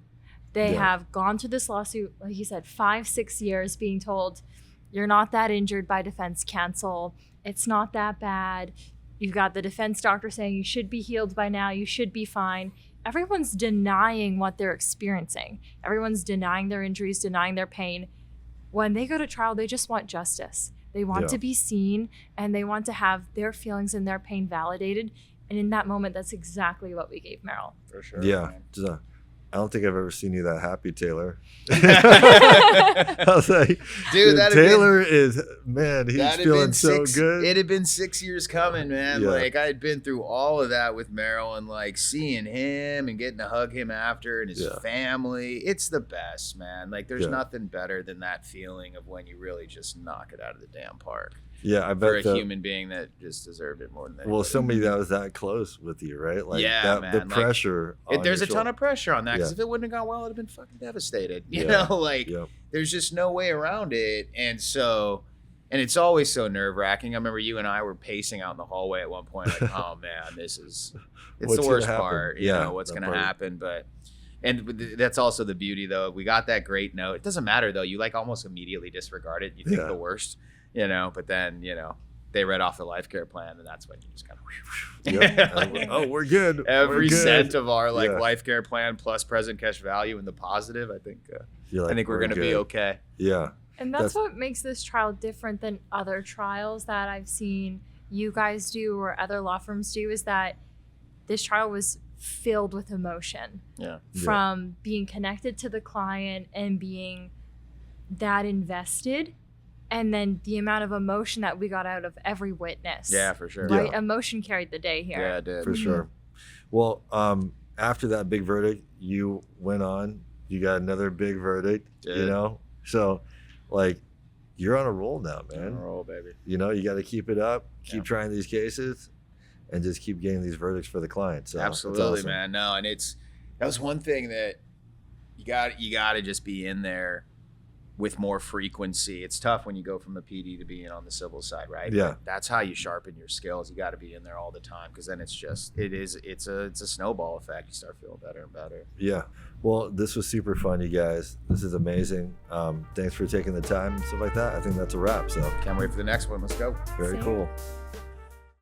They have gone through this lawsuit, like you said, 5-6 years being told, you're not that injured by defense counsel. It's not that bad. You've got the defense doctor saying you should be healed by now. You should be fine. Everyone's denying what they're experiencing. Everyone's denying their injuries, denying their pain. When they go to trial, they just want justice. They want to be seen, and they want to have their feelings and their pain validated. And in that moment, that's exactly what we gave Merrill. For sure. Yeah. I don't think I've ever seen you that happy, Taylor. I was like, dude, Taylor is, man, he's feeling so good. It had been 6 years coming, man. Yeah. Like I had been through all of that with Merrill, and like seeing him and getting to hug him after, and his family. It's the best, man. Like there's nothing better than that feeling of when you really just knock it out of the damn park. Yeah, I bet for a human being that just deserved it more than anybody. Well, somebody that was that close with you, right? Like man. The pressure. There's a ton of pressure on that, because if it wouldn't have gone well, I'd have been fucking devastated. You know, like there's just no way around it. And so, and it's always so nerve wracking. I remember you and I were pacing out in the hallway at one point, like, oh man, it's the worst part. You know, what's going to happen. But, and that's also the beauty though. We got that great note. It doesn't matter though. You like almost immediately disregard it. You think the worst. You know, but then, you know, they read off the life care plan, and that's when you just kind of, oh, we're good. Every cent of our life care plan plus present cash value in the positive, I think we're going to be okay. Yeah. And that's what makes this trial different than other trials that I've seen you guys do or other law firms do, is that this trial was filled with emotion. From being connected to the client and being that invested. And then the amount of emotion that we got out of every witness. Yeah, for sure. Right? Emotion carried the day here. Yeah, it did. For sure. Well, after that big verdict, you went on, you got another big verdict, you know? So, like, you're on a roll now, man. On a roll, baby. You know, you got to keep it up, keep trying these cases, and just keep getting these verdicts for the clients. So absolutely, man. No, and that was one thing that you got to just be in there with more frequency. It's tough when you go from the PD to being on the civil side, right? Yeah. But that's how you sharpen your skills. You got to be in there all the time, because then it's a snowball effect. You start feeling better and better. Yeah. Well, this was super fun, you guys. This is amazing. Thanks for taking the time and stuff like that. I think that's a wrap. So can't wait for the next one. Let's go. Very cool.